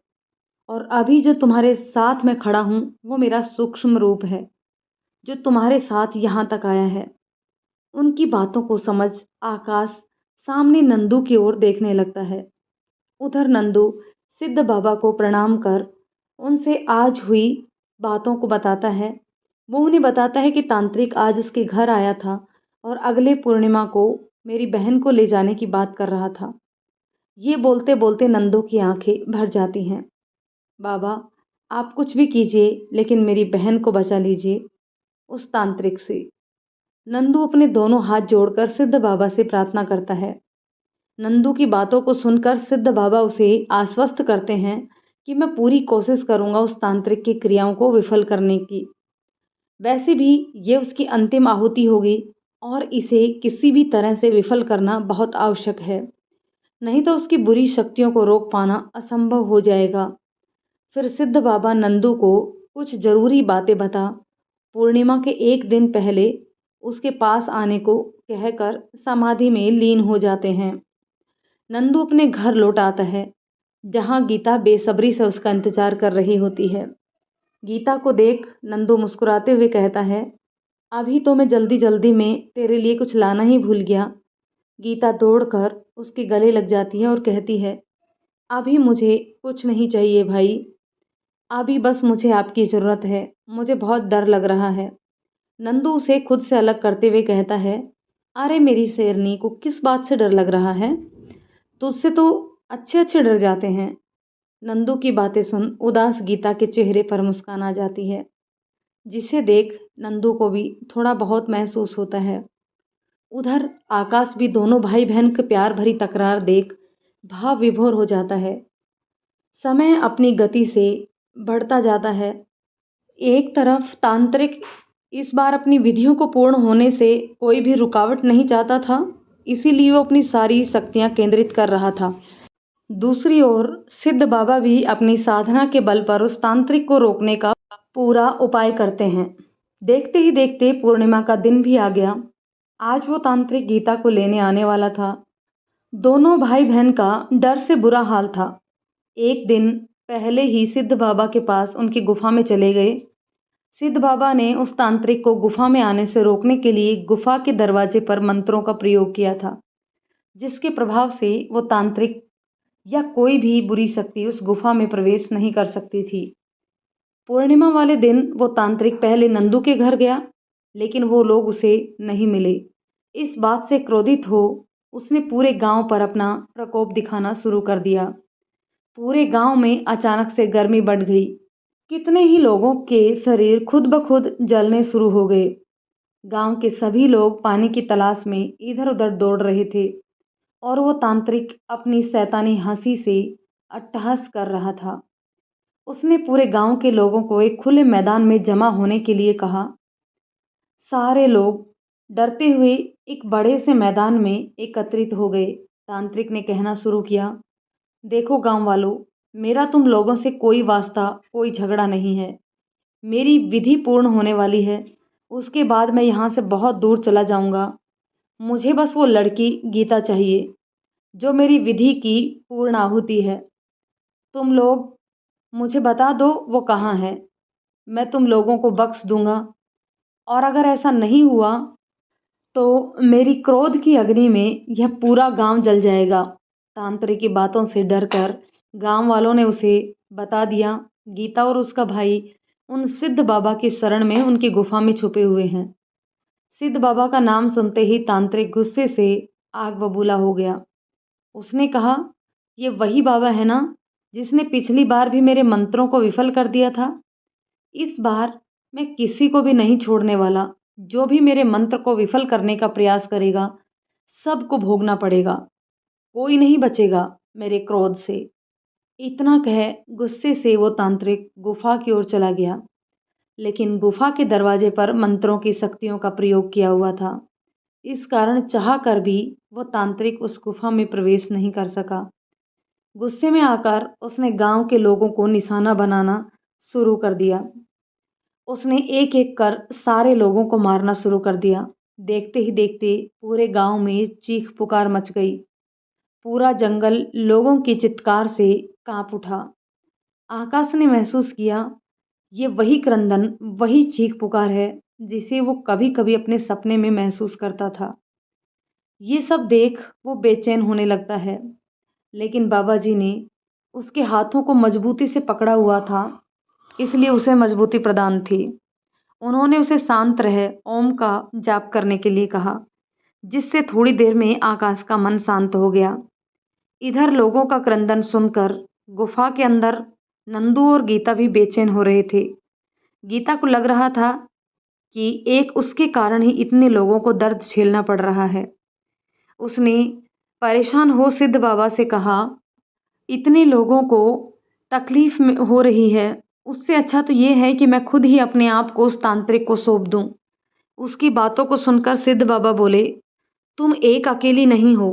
और अभी जो तुम्हारे साथ मैं खड़ा हूँ वो मेरा सूक्ष्म रूप है जो तुम्हारे साथ यहाँ तक आया है। उनकी बातों को समझ आकाश सामने नंदू की ओर देखने लगता है। उधर नंदू सिद्ध बाबा को प्रणाम कर उनसे आज हुई बातों को बताता है। वो उन्हें बताता है कि तांत्रिक आज उसके घर आया था और अगले पूर्णिमा को मेरी बहन को ले जाने की बात कर रहा था। ये बोलते बोलते नंदू की आंखें भर जाती हैं। बाबा, आप कुछ भी कीजिए लेकिन मेरी बहन को बचा लीजिए उस तांत्रिक से। नंदू अपने दोनों हाथ जोड़कर सिद्ध बाबा से प्रार्थना करता है। नंदू की बातों को सुनकर सिद्ध बाबा उसे आश्वस्त करते हैं कि मैं पूरी कोशिश करूंगा उस तांत्रिक की क्रियाओं को विफल करने की। वैसे भी ये उसकी अंतिम आहुति होगी और इसे किसी भी तरह से विफल करना बहुत आवश्यक है, नहीं तो उसकी बुरी शक्तियों को रोक पाना असंभव हो जाएगा। फिर सिद्ध बाबा नंदू को कुछ जरूरी बातें बता पूर्णिमा के एक दिन पहले उसके पास आने को कहकर समाधि में लीन हो जाते हैं। नंदू अपने घर लौट आता है जहां गीता बेसब्री से उसका इंतजार कर रही होती है। गीता को देख नंदू मुस्कुराते हुए कहता है, अभी तो मैं जल्दी जल्दी में तेरे लिए कुछ लाना ही भूल गया। गीता दौड़कर उसके गले लग जाती है और कहती है, अभी मुझे कुछ नहीं चाहिए भाई, अभी बस मुझे आपकी ज़रूरत है, मुझे बहुत डर लग रहा है। नंदू उसे खुद से अलग करते हुए कहता है, अरे मेरी शेरनी को किस बात से डर लग रहा है? तुझसे तो अच्छे अच्छे डर जाते हैं। नंदू की बातें सुन उदास गीता के चेहरे पर मुस्कान आ जाती है, जिसे देख नंदू को भी थोड़ा बहुत महसूस होता है। उधर आकाश भी दोनों भाई बहन के प्यार भरी तकरार देख भाव विभोर हो जाता है। समय अपनी गति से बढ़ता जाता है। एक तरफ तांत्रिक इस बार अपनी विधियों को पूर्ण होने से कोई भी रुकावट नहीं चाहता था, इसीलिए वो अपनी सारी शक्तियां केंद्रित कर रहा था। दूसरी ओर सिद्ध बाबा भी अपनी साधना के बल पर उस तांत्रिक को रोकने का पूरा उपाय करते हैं। देखते ही देखते पूर्णिमा का दिन भी आ गया। आज वो तांत्रिक गीता को लेने आने वाला था। दोनों भाई बहन का डर से बुरा हाल था। एक दिन पहले ही सिद्ध बाबा के पास उनकी गुफा में चले गए। सिद्ध बाबा ने उस तांत्रिक को गुफा में आने से रोकने के लिए गुफा के दरवाजे पर मंत्रों का प्रयोग किया था, जिसके प्रभाव से वो तांत्रिक या कोई भी बुरी शक्ति उस गुफा में प्रवेश नहीं कर सकती थी। पूर्णिमा वाले दिन वो तांत्रिक पहले नंदू के घर गया, लेकिन वो लोग उसे नहीं मिले। इस बात से क्रोधित हो उसने पूरे गांव पर अपना प्रकोप दिखाना शुरू कर दिया। पूरे गांव में अचानक से गर्मी बढ़ गई। कितने ही लोगों के शरीर खुद ब खुद जलने शुरू हो गए। गांव के सभी लोग पानी की तलाश में इधर उधर दौड़ रहे थे और वो तांत्रिक अपनी शैतानी हंसी से अट्टहास कर रहा था। उसने पूरे गांव के लोगों को एक खुले मैदान में जमा होने के लिए कहा। सारे लोग डरते हुए एक बड़े से मैदान में एकत्रित हो गए। तांत्रिक ने कहना शुरू किया, देखो गांव वालों, मेरा तुम लोगों से कोई वास्ता कोई झगड़ा नहीं है। मेरी विधि पूर्ण होने वाली है, उसके बाद मैं यहाँ से बहुत दूर चला जाऊँगा। मुझे बस वो लड़की गीता चाहिए जो मेरी विधि की पूर्ण आहुति है। तुम लोग मुझे बता दो वो कहाँ है, मैं तुम लोगों को बख्श दूंगा। और अगर ऐसा नहीं हुआ तो मेरी क्रोध की अग्नि में यह पूरा गांव जल जाएगा। तांत्रिक की बातों से डरकर गांव वालों ने उसे बता दिया, गीता और उसका भाई उन सिद्ध बाबा की शरण में उनकी गुफा में छुपे हुए हैं। सिद्ध बाबा का नाम सुनते ही तांत्रिक गुस्से से आग बबूला हो गया। उसने कहा, ये वही बाबा है ना जिसने पिछली बार भी मेरे मंत्रों को विफल कर दिया था। इस बार मैं किसी को भी नहीं छोड़ने वाला। जो भी मेरे मंत्र को विफल करने का प्रयास करेगा, सबको भोगना पड़ेगा। कोई नहीं बचेगा मेरे क्रोध से। इतना कह गुस्से से वो तांत्रिक गुफा की ओर चला गया। लेकिन गुफा के दरवाजे पर मंत्रों की शक्तियों का प्रयोग किया हुआ था। इस कारण चाह कर भी वो तांत्रिक उस गुफा में प्रवेश नहीं कर सका। गुस्से में आकर उसने गांव के लोगों को निशाना बनाना शुरू कर दिया। उसने एक एक कर सारे लोगों को मारना शुरू कर दिया। देखते ही देखते पूरे गांव में चीख पुकार मच गई। पूरा जंगल लोगों की चित्कार से कांप उठा। आकाश ने महसूस किया, ये वही क्रंदन, वही चीख पुकार है जिसे वो कभी कभी अपने सपने में महसूस करता था। ये सब देख वो बेचैन होने लगता है। लेकिन बाबा जी ने उसके हाथों को मजबूती से पकड़ा हुआ था, इसलिए उसे मजबूती प्रदान थी। उन्होंने उसे शांत रहे ओम का जाप करने के लिए कहा, जिससे थोड़ी देर में आकाश का मन शांत हो गया। इधर लोगों का क्रंदन सुनकर गुफा के अंदर नंदू और गीता भी बेचैन हो रहे थे। गीता को लग रहा था कि एक उसके कारण ही इतने लोगों को दर्द झेलना पड़ रहा है। उसने परेशान हो सिद्ध बाबा से कहा, इतने लोगों को तकलीफ में हो रही है, उससे अच्छा तो ये है कि मैं खुद ही अपने आप को उस तांत्रिक को सौंप दूं। उसकी बातों को सुनकर सिद्ध बाबा बोले, तुम एक अकेली नहीं हो,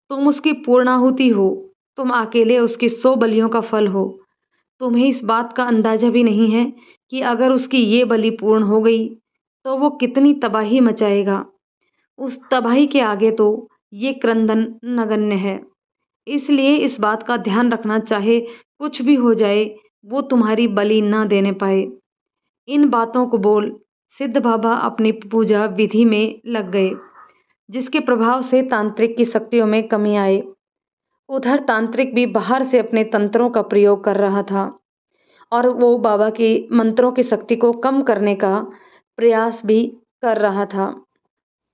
तुम उसकी पूर्णाहुति हो। तुम अकेले उसकी 100 बलियों का फल हो। तुम्हें इस बात का अंदाजा भी नहीं है कि अगर उसकी ये बलि पूर्ण हो गई तो वो कितनी तबाही मचाएगा। उस तबाही के आगे तो ये क्रंदन नगण्य है। इसलिए इस बात का ध्यान रखना, चाहे कुछ भी हो जाए, वो तुम्हारी बलि ना देने पाए। इन बातों को बोल सिद्ध बाबा अपनी पूजा विधि में लग गए, जिसके प्रभाव से तांत्रिक की शक्तियों में कमी आई। उधर तांत्रिक भी बाहर से अपने तंत्रों का प्रयोग कर रहा था और वो बाबा की मंत्रों की शक्ति को कम करने का प्रयास भी कर रहा था।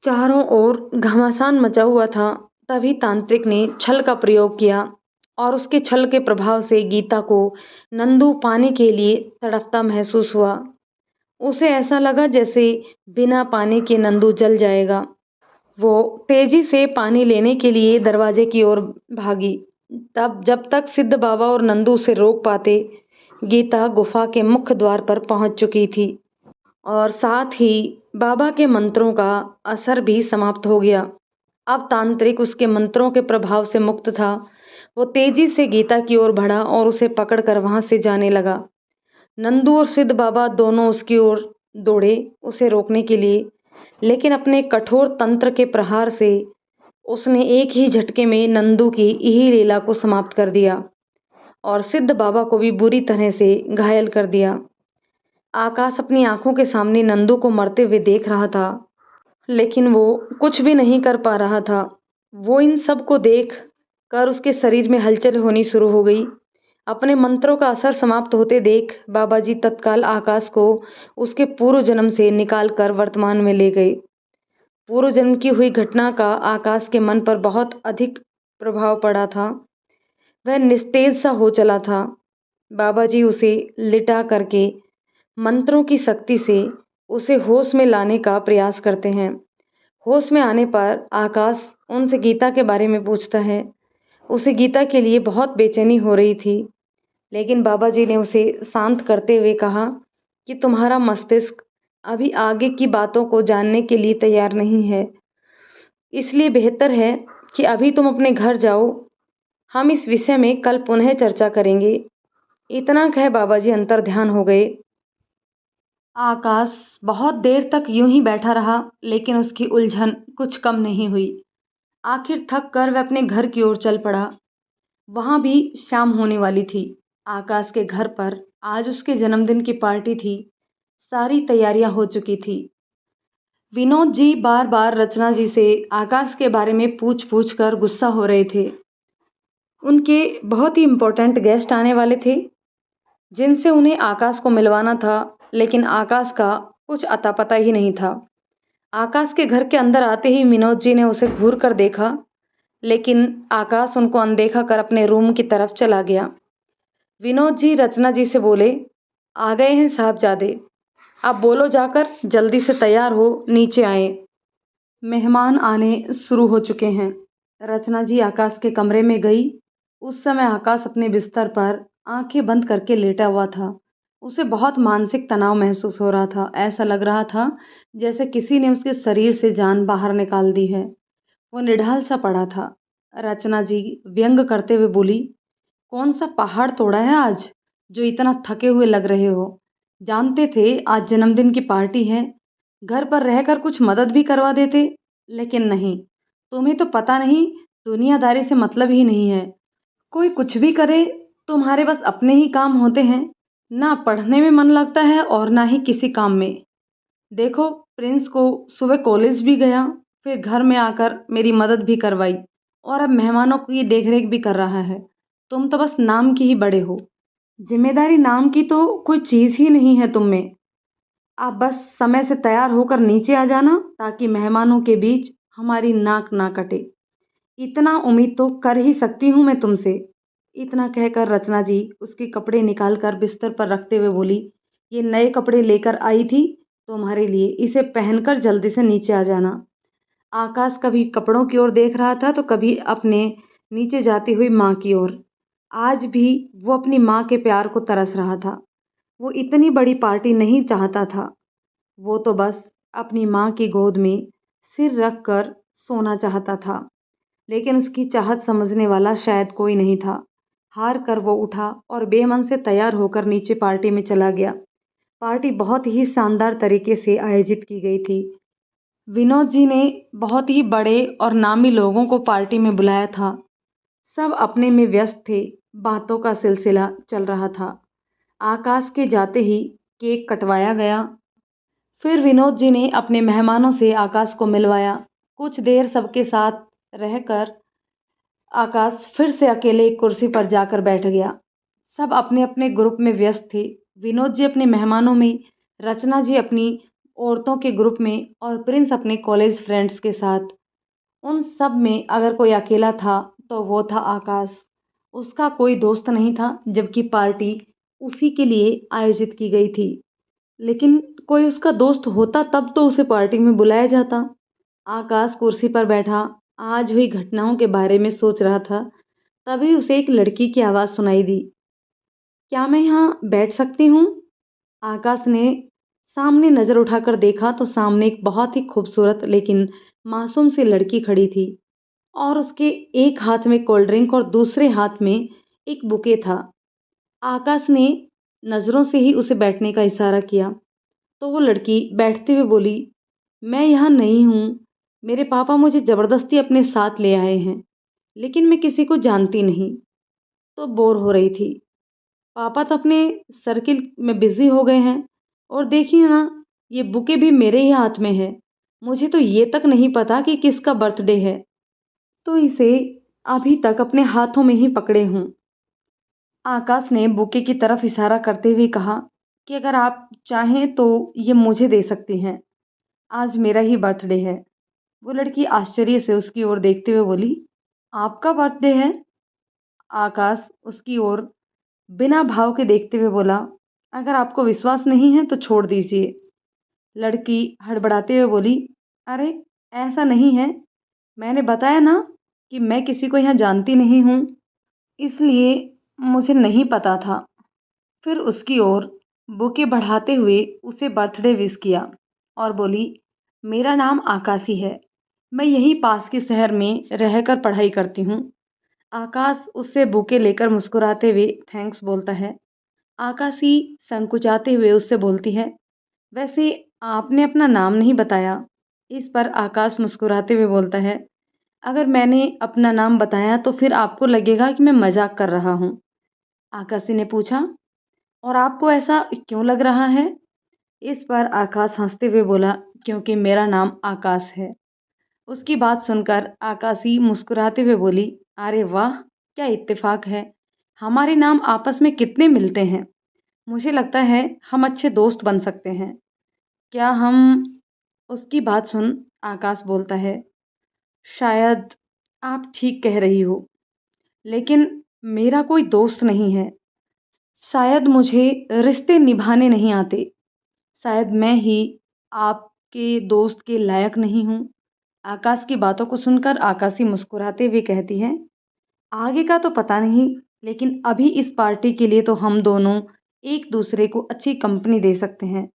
चारों ओर घमासान मचा हुआ था। तभी तांत्रिक ने छल का प्रयोग किया और उसके छल के प्रभाव से गीता को नंदू पानी के लिए तड़पता महसूस हुआ। उसे ऐसा लगा जैसे बिना पानी के नंदू जल जाएगा। वो तेजी से पानी लेने के लिए दरवाजे की ओर भागी। तब जब तक सिद्ध बाबा और नंदू उसे रोक पाते, गीता गुफा के मुख्य द्वार पर पहुंच चुकी थी और साथ ही बाबा के मंत्रों का असर भी समाप्त हो गया। अब तांत्रिक उसके मंत्रों के प्रभाव से मुक्त था। वो तेजी से गीता की ओर बढ़ा और उसे पकड़कर वहां से जाने लगा। नंदू और सिद्ध बाबा दोनों उसकी ओर दौड़े उसे रोकने के लिए, लेकिन अपने कठोर तंत्र के प्रहार से उसने एक ही झटके में नंदू की यही लीला को समाप्त कर दिया और सिद्ध बाबा को भी बुरी तरह से घायल कर दिया। आकाश अपनी आंखों के सामने नंदू को मरते हुए देख रहा था, लेकिन वो कुछ भी नहीं कर पा रहा था। वो इन सब को देख कर उसके शरीर में हलचल होनी शुरू हो गई। अपने मंत्रों का असर समाप्त होते देख बाबा जी तत्काल आकाश को उसके पूर्व जन्म से निकाल कर वर्तमान में ले गए। पूर्व जन्म की हुई घटना का आकाश के मन पर बहुत अधिक प्रभाव पड़ा था। वह निस्तेज सा हो चला था। बाबा जी उसे लिटा करके मंत्रों की शक्ति से उसे होश में लाने का प्रयास करते हैं। होश में आने पर आकाश उनसे गीता के बारे में पूछता है। उसे गीता के लिए बहुत बेचैनी हो रही थी, लेकिन बाबा जी ने उसे शांत करते हुए कहा कि तुम्हारा मस्तिष्क अभी आगे की बातों को जानने के लिए तैयार नहीं है, इसलिए बेहतर है कि अभी तुम अपने घर जाओ। हम इस विषय में कल पुनः चर्चा करेंगे। इतना कह बाबा जी अंतर ध्यान हो गए। आकाश बहुत देर तक यूं ही बैठा रहा, लेकिन उसकी उलझन कुछ कम नहीं हुई। आखिर थक कर वह अपने घर की ओर चल पड़ा। वहां भी शाम होने वाली थी। आकाश के घर पर आज उसके जन्मदिन की पार्टी थी। सारी तैयारियां हो चुकी थी। विनोद जी बार बार रचना जी से आकाश के बारे में पूछ पूछ कर गुस्सा हो रहे थे। उनके बहुत ही इम्पोर्टेंट गेस्ट आने वाले थे, जिनसे उन्हें आकाश को मिलवाना था, लेकिन आकाश का कुछ अता पता ही नहीं था। आकाश के घर के अंदर आते ही विनोद जी ने उसे घूर कर देखा, लेकिन आकाश उनको अनदेखा कर अपने रूम की तरफ चला गया। विनोद जी रचना जी से बोले, आ गए हैं साहबजादे, आप बोलो जाकर, जल्दी से तैयार हो नीचे आए, मेहमान आने शुरू हो चुके हैं। रचना जी आकाश के कमरे में गई। उस समय आकाश अपने बिस्तर पर आंखें बंद करके लेटा हुआ था। उसे बहुत मानसिक तनाव महसूस हो रहा था। ऐसा लग रहा था जैसे किसी ने उसके शरीर से जान बाहर निकाल दी है। वो निढाल सा पड़ा था। रचना जी व्यंग करते हुए बोली, कौन सा पहाड़ तोड़ा है आज, जो इतना थके हुए लग रहे हो? जानते थे आज जन्मदिन की पार्टी है, घर पर रहकर कुछ मदद भी करवा देते, लेकिन नहीं, तुम्हें तो पता नहीं, दुनियादारी से मतलब ही नहीं है। कोई कुछ भी करे, तुम्हारे बस अपने ही काम होते हैं। ना पढ़ने में मन लगता है और ना ही किसी काम में। देखो, प्रिंस को सुबह कॉलेज भी गया, फिर घर में आकर मेरी मदद भी करवाई, और अब मेहमानों की देखरेख भी कर रहा है। तुम तो बस नाम की ही बड़े हो। जिम्मेदारी नाम की तो कोई चीज़ ही नहीं है तुम में। आप बस समय से तैयार होकर नीचे आ जाना, ताकि मेहमानों के बीच हमारी नाक ना कटे। इतना उम्मीद तो कर ही सकती हूँ मैं तुमसे। इतना कहकर रचना जी उसके कपड़े निकाल कर बिस्तर पर रखते हुए बोली, ये नए कपड़े लेकर आई थी तुम्हारे लिए, इसे पहनकर जल्दी से नीचे आ जाना। आकाश कभी कपड़ों की ओर देख रहा था तो कभी अपने नीचे जाती हुई माँ की ओर। आज भी वो अपनी माँ के प्यार को तरस रहा था। वो इतनी बड़ी पार्टी नहीं चाहता था। वो तो बस अपनी माँ की गोद में सिर रख कर सोना चाहता था, लेकिन उसकी चाहत समझने वाला शायद कोई नहीं था। हार कर वो उठा और बेमन से तैयार होकर नीचे पार्टी में चला गया। पार्टी बहुत ही शानदार तरीके से आयोजित की गई थी। विनोद जी ने बहुत ही बड़े और नामी लोगों को पार्टी में बुलाया था। सब अपने में व्यस्त थे। बातों का सिलसिला चल रहा था। आकाश के जाते ही केक कटवाया गया। फिर विनोद जी ने अपने मेहमानों से आकाश को मिलवाया। कुछ देर सबके साथ रहकर आकाश फिर से अकेले एक कुर्सी पर जाकर बैठ गया। सब अपने अपने ग्रुप में व्यस्त थे। विनोद जी अपने मेहमानों में, रचना जी अपनी औरतों के ग्रुप में और प्रिंस अपने कॉलेज फ्रेंड्स के साथ। उन सब में अगर कोई अकेला था तो वो था आकाश। उसका कोई दोस्त नहीं था, जबकि पार्टी उसी के लिए आयोजित की गई थी। लेकिन कोई उसका दोस्त होता तब तो उसे पार्टी में बुलाया जाता। आकाश कुर्सी पर बैठा आज हुई घटनाओं के बारे में सोच रहा था। तभी उसे एक लड़की की आवाज़ सुनाई दी, क्या मैं यहाँ बैठ सकती हूँ? आकाश ने सामने नज़र उठाकर देखा तो सामने एक बहुत ही खूबसूरत लेकिन मासूम सी लड़की खड़ी थी, और उसके एक हाथ में कोल्ड ड्रिंक और दूसरे हाथ में एक बुके था। आकाश ने नज़रों से ही उसे बैठने का इशारा किया तो वो लड़की बैठते हुए बोली, मैं यहाँ नई हूँ, मेरे पापा मुझे ज़बरदस्ती अपने साथ ले आए हैं, लेकिन मैं किसी को जानती नहीं, तो बोर हो रही थी। पापा तो अपने सर्किल में बिज़ी हो गए हैं, और देखिए ना, ये बुके भी मेरे ही हाथ में है। मुझे तो ये तक नहीं पता कि किसका बर्थडे है, तो इसे अभी तक अपने हाथों में ही पकड़े हूँ। आकाश ने बुके की तरफ इशारा करते हुए कहा कि अगर आप चाहें तो ये मुझे दे सकती हैं, आज मेरा ही बर्थडे है। वो लड़की आश्चर्य से उसकी ओर देखते हुए बोली, आपका बर्थडे है? आकाश उसकी ओर बिना भाव के देखते हुए बोला, अगर आपको विश्वास नहीं है तो छोड़ दीजिए। लड़की हड़बड़ाते हुए बोली, अरे ऐसा नहीं है, मैंने बताया ना कि मैं किसी को यहाँ जानती नहीं हूँ, इसलिए मुझे नहीं पता था। फिर उसकी ओर बुके बढ़ाते हुए उसे बर्थडे विश किया और बोली, मेरा नाम आकाशी है, मैं यहीं पास के शहर में रहकर पढ़ाई करती हूँ। आकाश उससे बुके लेकर मुस्कुराते हुए थैंक्स बोलता है। आकाशी संकुचाते हुए उससे बोलती है, वैसे आपने अपना नाम नहीं बताया। इस पर आकाश मुस्कुराते हुए बोलता है, अगर मैंने अपना नाम बताया तो फिर आपको लगेगा कि मैं मजाक कर रहा हूँ। आकाशी ने पूछा, और आपको ऐसा क्यों लग रहा है? इस पर आकाश हंसते हुए बोला, क्योंकि मेरा नाम आकाश है। उसकी बात सुनकर आकाशी मुस्कुराते हुए बोली, अरे वाह, क्या इत्तेफाक है। हमारे नाम आपस में कितने मिलते हैं। मुझे लगता है हम अच्छे दोस्त बन सकते हैं। क्या हम उसकी बात सुन आकाश बोलता है, शायद आप ठीक कह रही हो, लेकिन मेरा कोई दोस्त नहीं है। शायद मुझे रिश्ते निभाने नहीं आते। शायद मैं ही आपके दोस्त के लायक नहीं हूँ। आकाश की बातों को सुनकर आकाशी मुस्कुराते हुए कहती है, आगे का तो पता नहीं, लेकिन अभी इस पार्टी के लिए तो हम दोनों एक दूसरे को अच्छी कंपनी दे सकते हैं।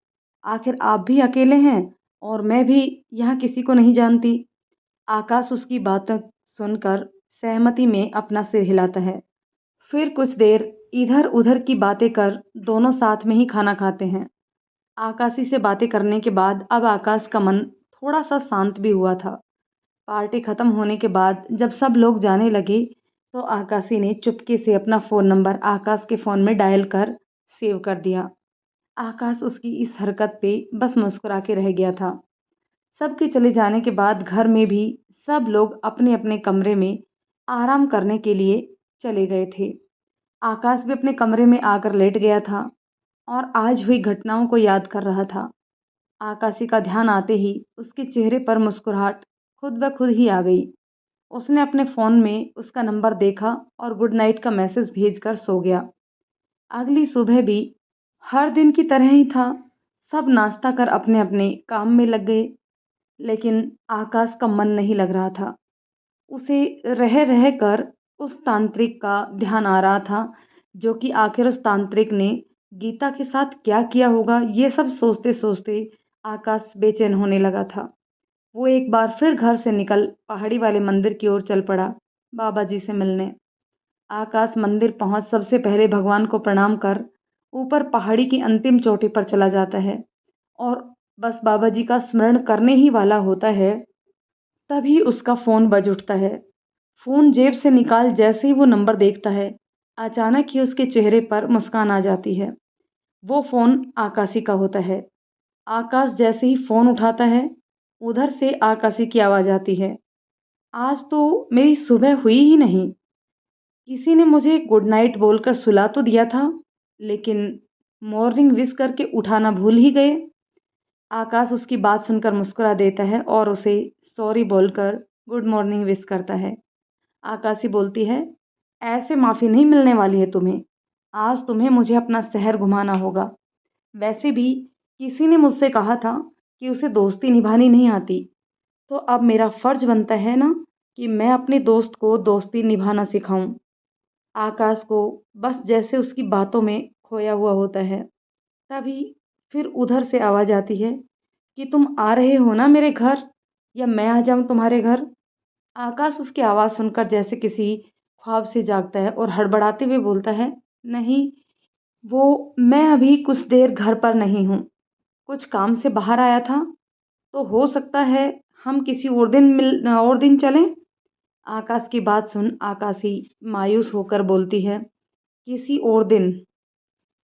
आखिर आप भी अकेले हैं और मैं भी यहाँ किसी को नहीं जानती। आकाश उसकी बातें सुनकर सहमति में अपना सिर हिलाता है। फिर कुछ देर इधर उधर की बातें कर दोनों साथ में ही खाना खाते हैं। आकाशी से बातें करने के बाद अब आकाश का मन थोड़ा सा शांत भी हुआ था। पार्टी खत्म होने के बाद जब सब लोग जाने लगे तो आकाशी ने चुपके से अपना फ़ोन नंबर आकाश के फ़ोन में डायल कर सेव कर दिया। आकाश उसकी इस हरकत पे बस मुस्कुरा के रह गया था। सबके चले जाने के बाद घर में भी सब लोग अपने अपने कमरे में आराम करने के लिए चले गए थे। आकाश भी अपने कमरे में आकर लेट गया था और आज हुई घटनाओं को याद कर रहा था। आकाशी का ध्यान आते ही उसके चेहरे पर मुस्कुराहट खुद ब खुद ही आ गई। उसने अपने फ़ोन में उसका नंबर देखा और गुड नाइट का मैसेज भेजकर सो गया। अगली सुबह भी हर दिन की तरह ही था। सब नाश्ता कर अपने अपने काम में लग गए, लेकिन आकाश का मन नहीं लग रहा था। उसे रह रह कर उस तांत्रिक का ध्यान आ रहा था, जो कि आखिर उस तांत्रिक ने गीता के साथ क्या किया होगा, ये सब सोचते सोचते आकाश बेचैन होने लगा था। वो एक बार फिर घर से निकल पहाड़ी वाले मंदिर की ओर चल पड़ा बाबा जी से मिलने। आकाश मंदिर पहुंच सबसे पहले भगवान को प्रणाम कर ऊपर पहाड़ी की अंतिम चोटी पर चला जाता है और बस बाबा जी का स्मरण करने ही वाला होता है, तभी उसका फ़ोन बज उठता है। फ़ोन जेब से निकाल जैसे ही वो नंबर देखता है, अचानक ही उसके चेहरे पर मुस्कान आ जाती है। वो फ़ोन आकाशी का होता है। आकाश जैसे ही फ़ोन उठाता है, उधर से आकाशी की आवाज़ आती है, आज तो मेरी सुबह हुई ही नहीं। किसी ने मुझे गुड नाइट बोलकर सुला तो दिया था, लेकिन मॉर्निंग विश करके उठाना भूल ही गए। आकाश उसकी बात सुनकर मुस्कुरा देता है और उसे सॉरी बोलकर गुड मॉर्निंग विश करता है। आकाशी बोलती है, ऐसे माफ़ी नहीं मिलने वाली है तुम्हें। आज तुम्हें मुझे अपना शहर घुमाना होगा। वैसे भी किसी ने मुझसे कहा था कि उसे दोस्ती निभानी नहीं आती, तो अब मेरा फ़र्ज़ बनता है ना कि मैं अपने दोस्त को दोस्ती निभाना सिखाऊं। आकाश को बस जैसे उसकी बातों में खोया हुआ होता है। तभी फिर उधर से आवाज़ आती है कि तुम आ रहे हो ना मेरे घर, या मैं आ जाऊं तुम्हारे घर। आकाश उसकी आवाज़ सुनकर जैसे किसी ख्वाब से जागता है और हड़बड़ाते हुए बोलता है, नहीं, वो मैं अभी कुछ देर घर पर नहीं हूँ, कुछ काम से बाहर आया था, तो हो सकता है हम किसी और दिन चलें। आकाश की बात सुन आकाशी मायूस होकर बोलती है, किसी और दिन?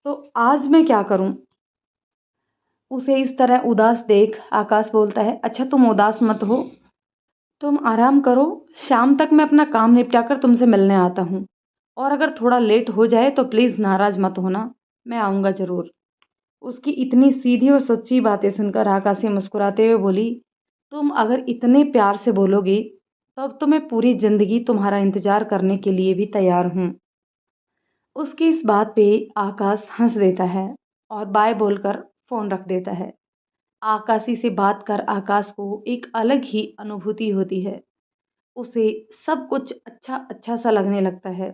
तो आज मैं क्या करूं? उसे इस तरह उदास देख आकाश बोलता है, अच्छा तुम उदास मत हो, तुम आराम करो, शाम तक मैं अपना काम निपटा कर तुमसे मिलने आता हूँ। और अगर थोड़ा लेट हो जाए तो प्लीज़ नाराज़ मत होना, मैं आऊँगा ज़रूर। उसकी इतनी सीधी और सच्ची बातें सुनकर आकाशी मुस्कुराते हुए बोली, तुम अगर इतने प्यार से बोलोगी तब तो मैं पूरी ज़िंदगी तुम्हारा इंतज़ार करने के लिए भी तैयार हूँ। उसकी इस बात पे आकाश हंस देता है और बाय बोलकर फ़ोन रख देता है। आकाशी से बात कर आकाश को एक अलग ही अनुभूति होती है। उसे सब कुछ अच्छा अच्छा सा लगने लगता है।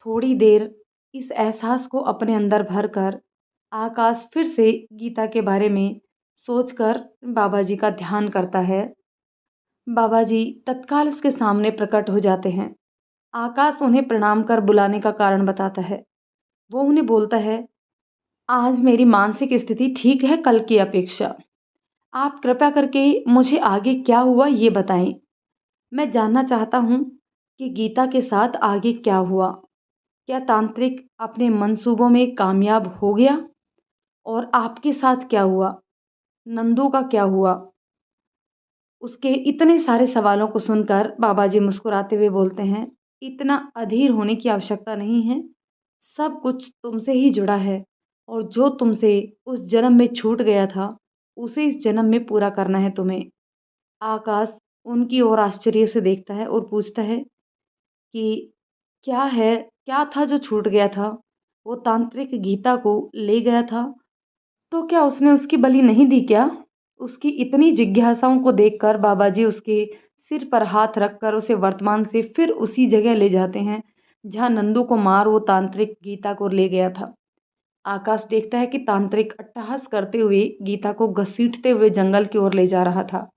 थोड़ी देर इस एहसास को अपने अंदर भर कर आकाश फिर से गीता के बारे में सोचकर बाबा जी का ध्यान करता है। बाबा जी तत्काल उसके सामने प्रकट हो जाते हैं। आकाश उन्हें प्रणाम कर बुलाने का कारण बताता है। वो उन्हें बोलता है, आज मेरी मानसिक स्थिति ठीक है कल की अपेक्षा। आप कृपया करके मुझे आगे क्या हुआ ये बताएं। मैं जानना चाहता हूँ कि गीता के साथ आगे क्या हुआ। क्या तांत्रिक अपने मंसूबों में कामयाब हो गया? और आपके साथ क्या हुआ? नंदू का क्या हुआ? उसके इतने सारे सवालों को सुनकर बाबा जी मुस्कुराते हुए बोलते हैं, इतना अधीर होने की आवश्यकता नहीं है। सब कुछ तुमसे ही जुड़ा है और जो तुमसे उस जन्म में छूट गया था, उसे इस जन्म में पूरा करना है तुम्हें। आकाश उनकी ओर आश्चर्य से देखता है और पूछता है कि क्या है? क्या था जो छूट गया था? वो तांत्रिक गीता को ले गया था, तो क्या उसने उसकी बलि नहीं दी क्या? उसकी इतनी जिज्ञासाओं को देखकर बाबा जी उसके सिर पर हाथ रखकर उसे वर्तमान से फिर उसी जगह ले जाते हैं, जहाँ नंदू को मार वो तांत्रिक गीता को ले गया था। आकाश देखता है कि तांत्रिक अट्टहास करते हुए गीता को घसीटते हुए जंगल की ओर ले जा रहा था।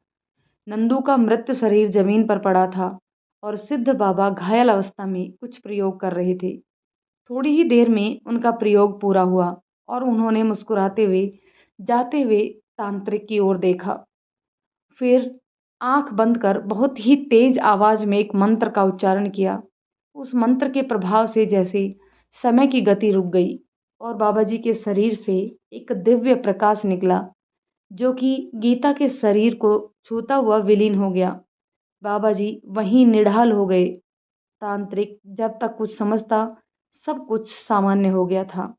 नंदू का मृत शरीर जमीन पर पड़ा था और सिद्ध बाबा घायल अवस्था में कुछ प्रयोग कर रहे थे। थोड़ी ही देर में उनका प्रयोग पूरा हुआ और उन्होंने मुस्कुराते हुए जाते हुए तांत्रिक की ओर देखा। फिर आंख बंद कर बहुत ही तेज आवाज में एक मंत्र का उच्चारण किया। उस मंत्र के प्रभाव से जैसे समय की गति रुक गई और बाबा जी के शरीर से एक दिव्य प्रकाश निकला, जो कि गीता के शरीर को छूता हुआ विलीन हो गया। बाबा जी वहीं निढाल हो गए। तांत्रिक जब तक कुछ समझता, सब कुछ सामान्य हो गया था।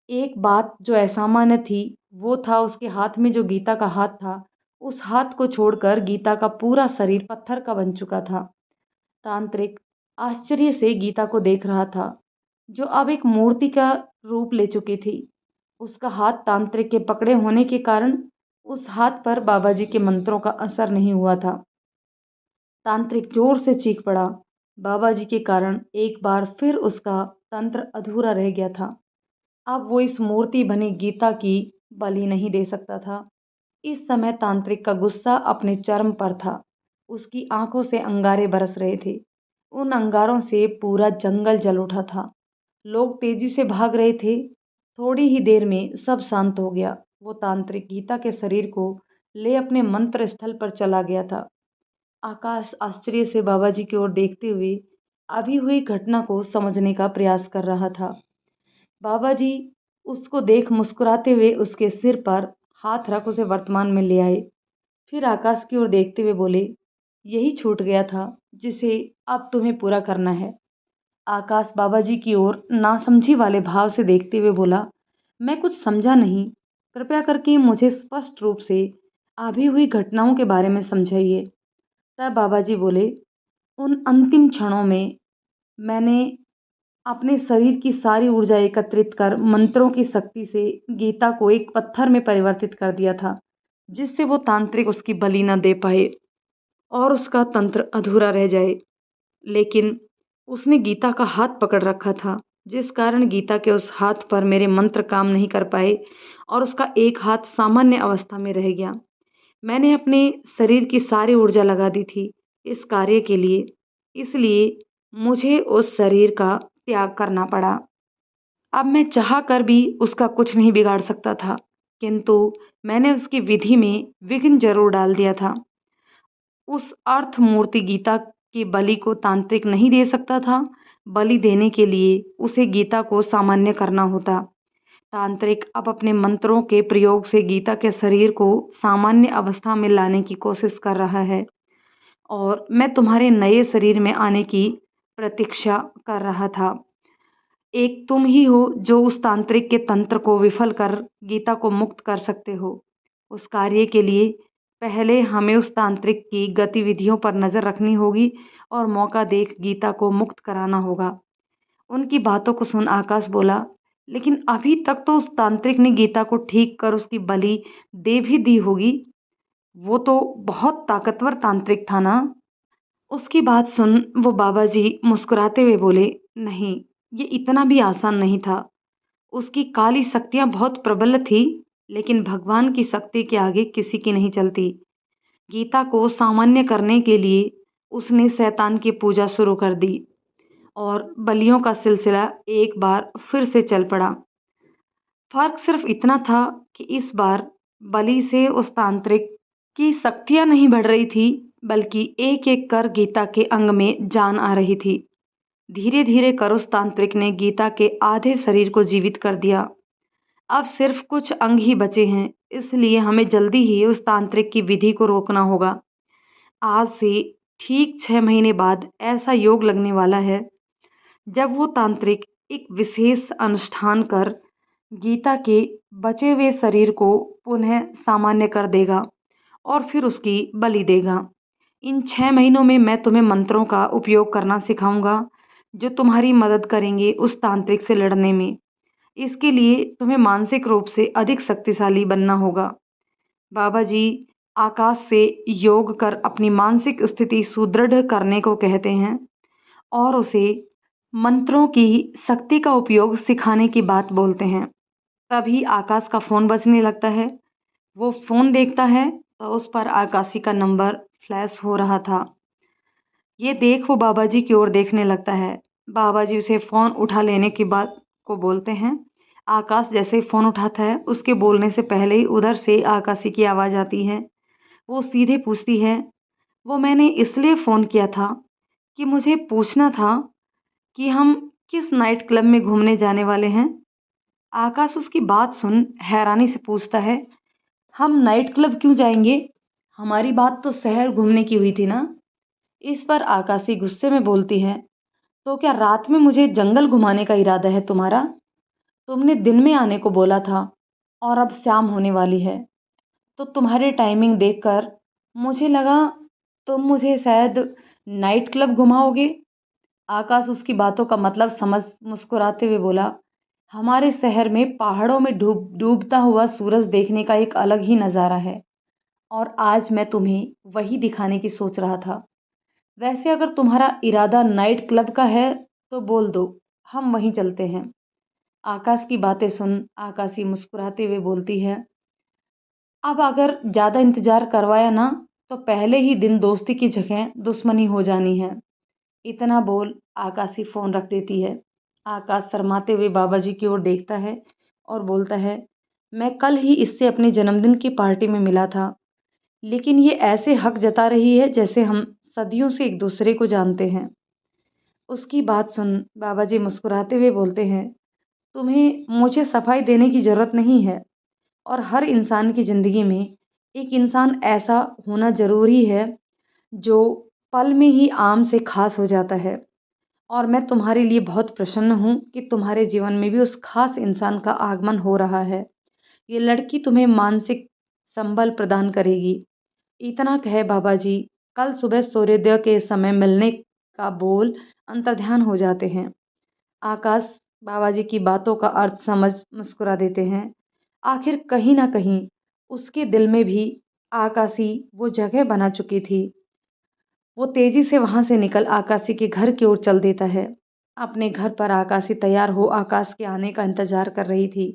एक बात जो असामान्य थी, वो था उसके हाथ में जो गीता का हाथ था, उस हाथ को छोड़कर गीता का पूरा शरीर पत्थर का बन चुका था। तांत्रिक आश्चर्य से गीता को देख रहा था, जो अब एक मूर्ति का रूप ले चुकी थी। उसका हाथ तांत्रिक के पकड़े होने के कारण उस हाथ पर बाबा जी के मंत्रों का असर नहीं हुआ था। तांत्रिक जोर से चीख पड़ा। बाबा जी के कारण एक बार फिर उसका तंत्र अधूरा रह गया था। अब वो इस मूर्ति बनी गीता की बलि नहीं दे सकता था। इस समय तांत्रिक का गुस्सा अपने चरम पर था। उसकी आंखों से अंगारे बरस रहे थे। उन अंगारों से पूरा जंगल जल उठा था। लोग तेजी से भाग रहे थे। थोड़ी ही देर में सब शांत हो गया। वो तांत्रिक गीता के शरीर को ले अपने मंत्र स्थल पर चला गया था। आकाश आश्चर्य से बाबा जी की ओर देखते हुए अभी हुई घटना को समझने का प्रयास कर रहा था। बाबा जी उसको देख मुस्कुराते हुए उसके सिर पर हाथ रख उसे वर्तमान में ले आए। फिर आकाश की ओर देखते हुए बोले, यही छूट गया था जिसे अब तुम्हें पूरा करना है। आकाश बाबा जी की ओर नासमझी वाले भाव से देखते हुए बोला, मैं कुछ समझा नहीं, कृपया करके मुझे स्पष्ट रूप से अभी हुई घटनाओं के बारे में समझाइए। तब बाबा जी बोले, उन अंतिम क्षणों में मैंने अपने शरीर की सारी ऊर्जा एकत्रित कर मंत्रों की शक्ति से गीता को एक पत्थर में परिवर्तित कर दिया था, जिससे वो तांत्रिक उसकी बलि न दे पाए और उसका तंत्र अधूरा रह जाए। लेकिन उसने गीता का हाथ पकड़ रखा था, जिस कारण गीता के उस हाथ पर मेरे मंत्र काम नहीं कर पाए और उसका एक हाथ सामान्य अवस्था में रह गया। मैंने अपने शरीर की सारी ऊर्जा लगा दी थी इस कार्य के लिए, इसलिए मुझे उस शरीर का त्याग करना पड़ा। अब मैं चाह कर भी उसका कुछ नहीं बिगाड़ सकता था, किंतु मैंने उसकी विधि में विघ्न जरूर डाल दिया था। उस अर्थ मूर्ति गीता की बलि को तांत्रिक नहीं दे सकता था। बलि देने के लिए उसे गीता को सामान्य करना होता। तांत्रिक अब अपने मंत्रों के प्रयोग से गीता के शरीर को सामान्य अवस्था में लाने की कोशिश कर रहा है और मैं तुम्हारे नए शरीर में आने की प्रतीक्षा कर रहा था। एक तुम ही हो जो उस तांत्रिक के तंत्र को विफल कर गीता को मुक्त कर सकते हो। उस कार्य के लिए पहले हमें उस तांत्रिक की गतिविधियों पर नज़र रखनी होगी और मौका देख गीता को मुक्त कराना होगा। उनकी बातों को सुन आकाश बोला, लेकिन अभी तक तो उस तांत्रिक ने गीता को ठीक कर उसकी बलि दे भी दी होगी। वो तो बहुत ताकतवर तांत्रिक था ना। उसकी बात सुन वो बाबा जी मुस्कुराते हुए बोले, नहीं, ये इतना भी आसान नहीं था। उसकी काली शक्तियाँ बहुत प्रबल थी, लेकिन भगवान की शक्ति के आगे किसी की नहीं चलती। गीता को सामान्य करने के लिए उसने शैतान की पूजा शुरू कर दी और बलियों का सिलसिला एक बार फिर से चल पड़ा। फर्क सिर्फ इतना था कि इस बार बलि से उस तांत्रिक की शक्तियाँ नहीं बढ़ रही थी, बल्कि एक एक कर गीता के अंग में जान आ रही थी। धीरे धीरे कर उस तांत्रिक ने गीता के आधे शरीर को जीवित कर दिया। अब सिर्फ कुछ अंग ही बचे हैं, इसलिए हमें जल्दी ही उस तांत्रिक की विधि को रोकना होगा। आज से ठीक 6 महीने बाद ऐसा योग लगने वाला है जब वो तांत्रिक एक विशेष अनुष्ठान कर गीता के बचे हुए शरीर को पुनः सामान्य कर देगा और फिर उसकी बलि देगा। इन 6 महीनों में मैं तुम्हें मंत्रों का उपयोग करना सिखाऊंगा जो तुम्हारी मदद करेंगे उस तांत्रिक से लड़ने में। इसके लिए तुम्हें मानसिक रूप से अधिक शक्तिशाली बनना होगा। बाबा जी आकाश से योग कर अपनी मानसिक स्थिति सुदृढ़ करने को कहते हैं और उसे मंत्रों की शक्ति का उपयोग सिखाने की बात बोलते हैं। तभी आकाश का फ़ोन बजने लगता है। वो फ़ोन देखता है तो उस पर आकाशी का नंबर फ्लैश हो रहा था। ये देख वो बाबा जी की ओर देखने लगता है। बाबा जी उसे फ़ोन उठा लेने की बात को बोलते हैं। आकाश जैसे ही फ़ोन उठाता है उसके बोलने से पहले ही उधर से आकाशी की आवाज़ आती है। वो सीधे पूछती है, वो मैंने इसलिए फ़ोन किया था कि मुझे पूछना था कि हम किस नाइट क्लब में घूमने जाने वाले हैं। आकाश उसकी बात सुन हैरानी से पूछता है, हम नाइट क्लब क्यों जाएंगे? हमारी बात तो शहर घूमने की हुई थी ना। इस पर आकाशी गुस्से में बोलती है, तो क्या रात में मुझे जंगल घुमाने का इरादा है तुम्हारा? तुमने दिन में आने को बोला था और अब शाम होने वाली है, तो तुम्हारी टाइमिंग देखकर मुझे लगा तुम मुझे शायद नाइट क्लब घुमाओगे। आकाश उसकी बातों का मतलब समझ मुस्कुराते हुए बोला, हमारे शहर में पहाड़ों में डूबता हुआ सूरज देखने का एक अलग ही नज़ारा है और आज मैं तुम्हें वही दिखाने की सोच रहा था। वैसे अगर तुम्हारा इरादा नाइट क्लब का है तो बोल दो, हम वहीं चलते हैं। आकाश की बातें सुन आकाशी मुस्कुराते हुए बोलती है, अब अगर ज़्यादा इंतज़ार करवाया ना तो पहले ही दिन दोस्ती की जगह दुश्मनी हो जानी है। इतना बोल आकाशी फ़ोन रख देती है। आकाश शर्माते हुए बाबा जी की ओर देखता है और बोलता है, मैं कल ही इससे अपने जन्मदिन की पार्टी में मिला था, लेकिन ये ऐसे हक जता रही है जैसे हम सदियों से एक दूसरे को जानते हैं। उसकी बात सुन बाबा जी मुस्कुराते हुए बोलते हैं, तुम्हें मुझे सफाई देने की ज़रूरत नहीं है और हर इंसान की ज़िंदगी में एक इंसान ऐसा होना ज़रूरी है जो पल में ही आम से खास हो जाता है और मैं तुम्हारे लिए बहुत प्रसन्न हूँ कि तुम्हारे जीवन में भी उस खास इंसान का आगमन हो रहा है। ये लड़की तुम्हें मानसिक संबल प्रदान करेगी। इतना कहे बाबा जी कल सुबह सूर्योदय के समय मिलने का बोल अंतर्ध्यान हो जाते हैं। आकाश बाबा जी की बातों का अर्थ समझ मुस्कुरा देते हैं। आखिर कहीं ना कहीं उसके दिल में भी आकाशी वो जगह बना चुकी थी। वो तेजी से वहां से निकल आकाशी के घर की ओर चल देता है। अपने घर पर आकाशी तैयार हो आकाश के आने का इंतजार कर रही थी।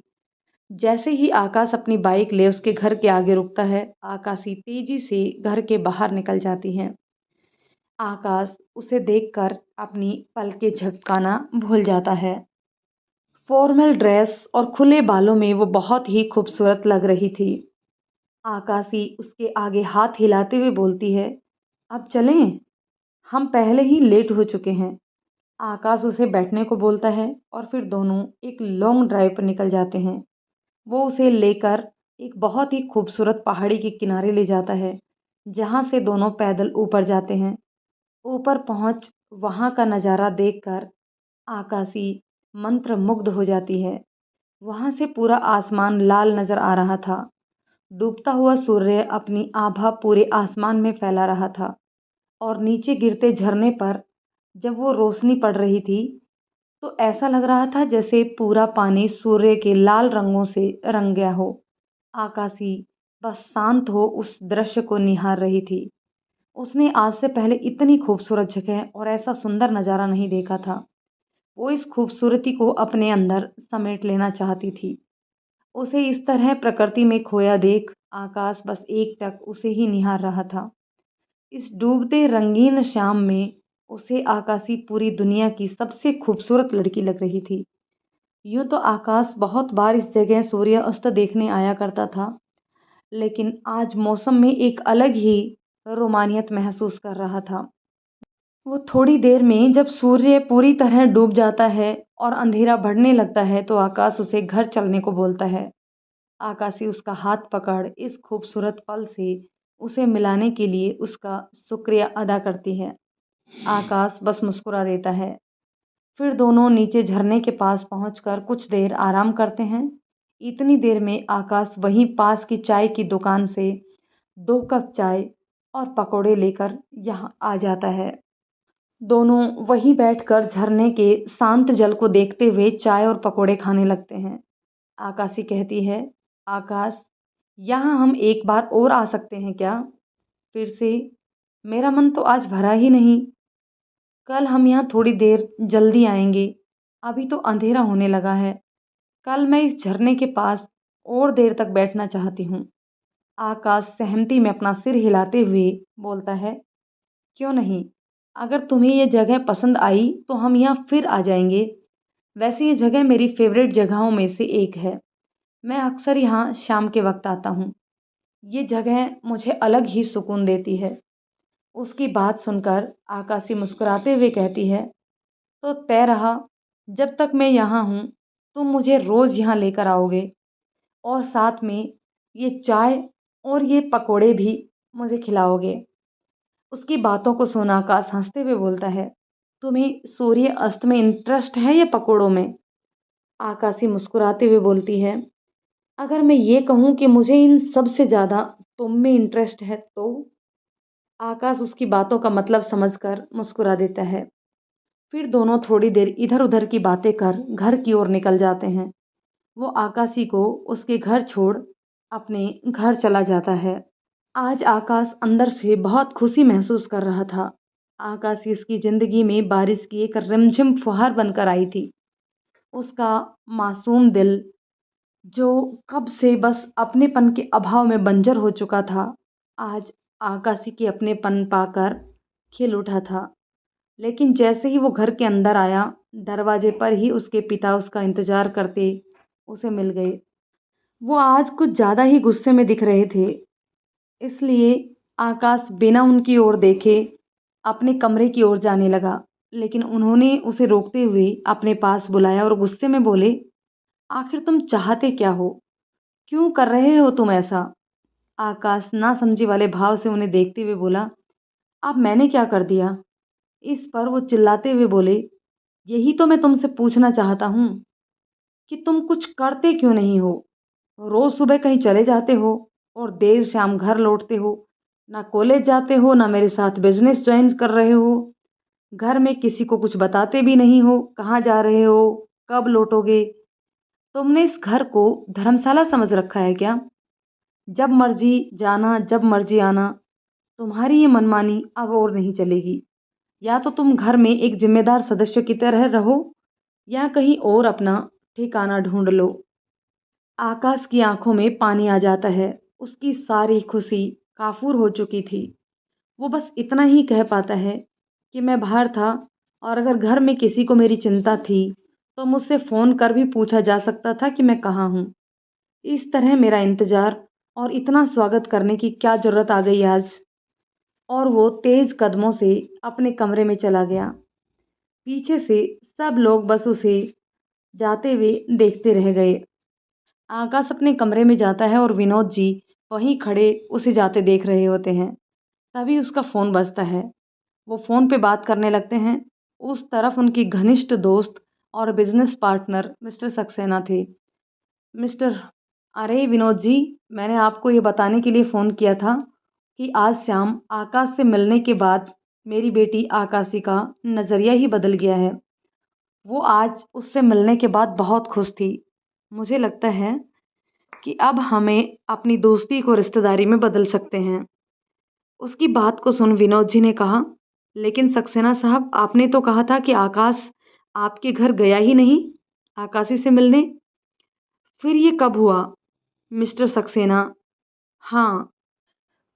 जैसे ही आकाश अपनी बाइक ले उसके घर के आगे रुकता है, आकाशी तेजी से घर के बाहर निकल जाती है। आकाश उसे देखकर अपनी पलकें झपकाना भूल जाता है। फॉर्मल ड्रेस और खुले बालों में वो बहुत ही खूबसूरत लग रही थी। आकाशी उसके आगे हाथ हिलाते हुए बोलती है, अब चलें, हम पहले ही लेट हो चुके हैं। आकाश उसे बैठने को बोलता है और फिर दोनों एक लॉन्ग ड्राइव पर निकल जाते हैं। वो उसे लेकर एक बहुत ही खूबसूरत पहाड़ी के किनारे ले जाता है, जहाँ से दोनों पैदल ऊपर जाते हैं। ऊपर पहुँच वहाँ का नज़ारा देखकर आकाशी मंत्रमुग्ध हो जाती है। वहाँ से पूरा आसमान लाल नज़र आ रहा था। डूबता हुआ सूर्य अपनी आभा पूरे आसमान में फैला रहा था और नीचे गिरते झरने पर जब वो रोशनी पड़ रही थी तो ऐसा लग रहा था जैसे पूरा पानी सूर्य के लाल रंगों से रंग गया हो। आकाशी बस शांत हो उस दृश्य को निहार रही थी। उसने आज से पहले इतनी खूबसूरत जगह और ऐसा सुंदर नज़ारा नहीं देखा था। वो इस खूबसूरती को अपने अंदर समेट लेना चाहती थी। उसे इस तरह प्रकृति में खोया देख आकाश बस एकटक उसे ही निहार रहा था। इस डूबते रंगीन शाम में उसे आकाशी पूरी दुनिया की सबसे खूबसूरत लड़की लग रही थी। यूं तो आकाश बहुत बार इस जगह सूर्य अस्त देखने आया करता था, लेकिन आज मौसम में एक अलग ही रोमानियत महसूस कर रहा था। वो थोड़ी देर में जब सूर्य पूरी तरह डूब जाता है और अंधेरा बढ़ने लगता है तो आकाश उसे घर चलने को बोलता है। आकाशी उसका हाथ पकड़ इस खूबसूरत पल से उसे मिलाने के लिए उसका शुक्रिया अदा करती है। आकाश बस मुस्कुरा देता है। फिर दोनों नीचे झरने के पास पहुंचकर कुछ देर आराम करते हैं। इतनी देर में आकाश वहीं पास की चाय की दुकान से 2 कप चाय और पकौड़े लेकर यहाँ आ जाता है। दोनों वहीं बैठकर झरने के शांत जल को देखते हुए चाय और पकौड़े खाने लगते हैं। आकाशी कहती है, आकाश, यहाँ हम एक बार और आ सकते हैं क्या? फिर से? मेरा मन तो आज भरा ही नहीं। कल हम यहाँ थोड़ी देर जल्दी आएंगे। अभी तो अंधेरा होने लगा है। कल मैं इस झरने के पास और देर तक बैठना चाहती हूँ। आकाश सहमति में अपना सिर हिलाते हुए बोलता है, क्यों नहीं? अगर तुम्हें ये जगह पसंद आई तो हम यहाँ फिर आ जाएंगे। वैसे ये जगह मेरी फेवरेट जगहों में से एक है। मैं अक्सर यहाँ शाम के वक्त आता हूँ। ये जगह मुझे अलग ही सुकून देती है। उसकी बात सुनकर आकाशी मुस्कुराते हुए कहती है, तो तय रहा। जब तक मैं यहाँ हूँ तुम मुझे रोज़ यहाँ लेकर आओगे और साथ में ये चाय और ये पकोड़े भी मुझे खिलाओगे। उसकी बातों को सुन आकाश हंसते हुए बोलता है, तुम्हें सूर्य अस्त में इंटरेस्ट है या पकोड़ों में? आकाशी मुस्कुराते हुए बोलती है, अगर मैं ये कहूँ कि मुझे इन सब से ज़्यादा तुम में इंटरेस्ट है तो? आकाश उसकी बातों का मतलब समझकर मुस्कुरा देता है। फिर दोनों थोड़ी देर इधर उधर की बातें कर घर की ओर निकल जाते हैं। वो आकाशी को उसके घर छोड़ अपने घर चला जाता है। आज आकाश अंदर से बहुत खुशी महसूस कर रहा था। आकाशी उसकी ज़िंदगी में बारिश की एक रिमझिम फुहार बनकर आई थी। उसका मासूम दिल, जो कब से बस अपनेपन के अभाव में बंजर हो चुका था, आज आकाशी के अपनेपन पाकर खिल उठा था। लेकिन जैसे ही वो घर के अंदर आया, दरवाजे पर ही उसके पिता उसका इंतज़ार करते उसे मिल गए। वो आज कुछ ज़्यादा ही गुस्से में दिख रहे थे, इसलिए आकाश बिना उनकी ओर देखे अपने कमरे की ओर जाने लगा। लेकिन उन्होंने उसे रोकते हुए अपने पास बुलाया और गुस्से में बोले, आखिर तुम चाहते क्या हो? क्यों कर रहे हो तुम ऐसा? आकाश नासमझी वाले भाव से उन्हें देखते हुए बोला, अब मैंने क्या कर दिया? इस पर वो चिल्लाते हुए बोले, यही तो मैं तुमसे पूछना चाहता हूँ कि तुम कुछ करते क्यों नहीं हो? रोज सुबह कहीं चले जाते हो और देर शाम घर लौटते हो। ना कॉलेज जाते हो, ना मेरे साथ बिजनेस ज्वाइन कर रहे हो। घर में किसी को कुछ बताते भी नहीं हो, कहाँ जा रहे हो, कब लौटोगे। तुमने इस घर को धर्मशाला समझ रखा है क्या? जब मर्जी जाना, जब मर्जी आना। तुम्हारी ये मनमानी अब और नहीं चलेगी। या तो तुम घर में एक जिम्मेदार सदस्य की तरह रहो या कहीं और अपना ठिकाना ढूंढ लो। आकाश की आंखों में पानी आ जाता है। उसकी सारी खुशी काफूर हो चुकी थी। वो बस इतना ही कह पाता है कि मैं बाहर था और अगर घर में किसी को मेरी चिंता थी तो मुझसे फ़ोन कर भी पूछा जा सकता था कि मैं कहाँ हूँ। इस तरह मेरा इंतज़ार और इतना स्वागत करने की क्या ज़रूरत आ गई आज? और वो तेज़ कदमों से अपने कमरे में चला गया। पीछे से सब लोग बस उसे जाते हुए देखते रह गए। आकाश अपने कमरे में जाता है और विनोद जी वहीं खड़े उसे जाते देख रहे होते हैं। तभी उसका फ़ोन बजता है। वो फ़ोन पे बात करने लगते हैं। उस तरफ उनकी घनिष्ठ दोस्त और बिजनेस पार्टनर मिस्टर सक्सेना थे। मिस्टर, अरे विनोद जी, मैंने आपको ये बताने के लिए फ़ोन किया था कि आज शाम आकाश से मिलने के बाद मेरी बेटी आकाशी का नज़रिया ही बदल गया है। वो आज उससे मिलने के बाद बहुत खुश थी। मुझे लगता है कि अब हमें अपनी दोस्ती को रिश्तेदारी में बदल सकते हैं। उसकी बात को सुन विनोद जी ने कहा, लेकिन सक्सेना साहब, आपने तो कहा था कि आकाश आपके घर गया ही नहीं आकाशी से मिलने। फिर ये कब हुआ? मिस्टर सक्सेना, हाँ,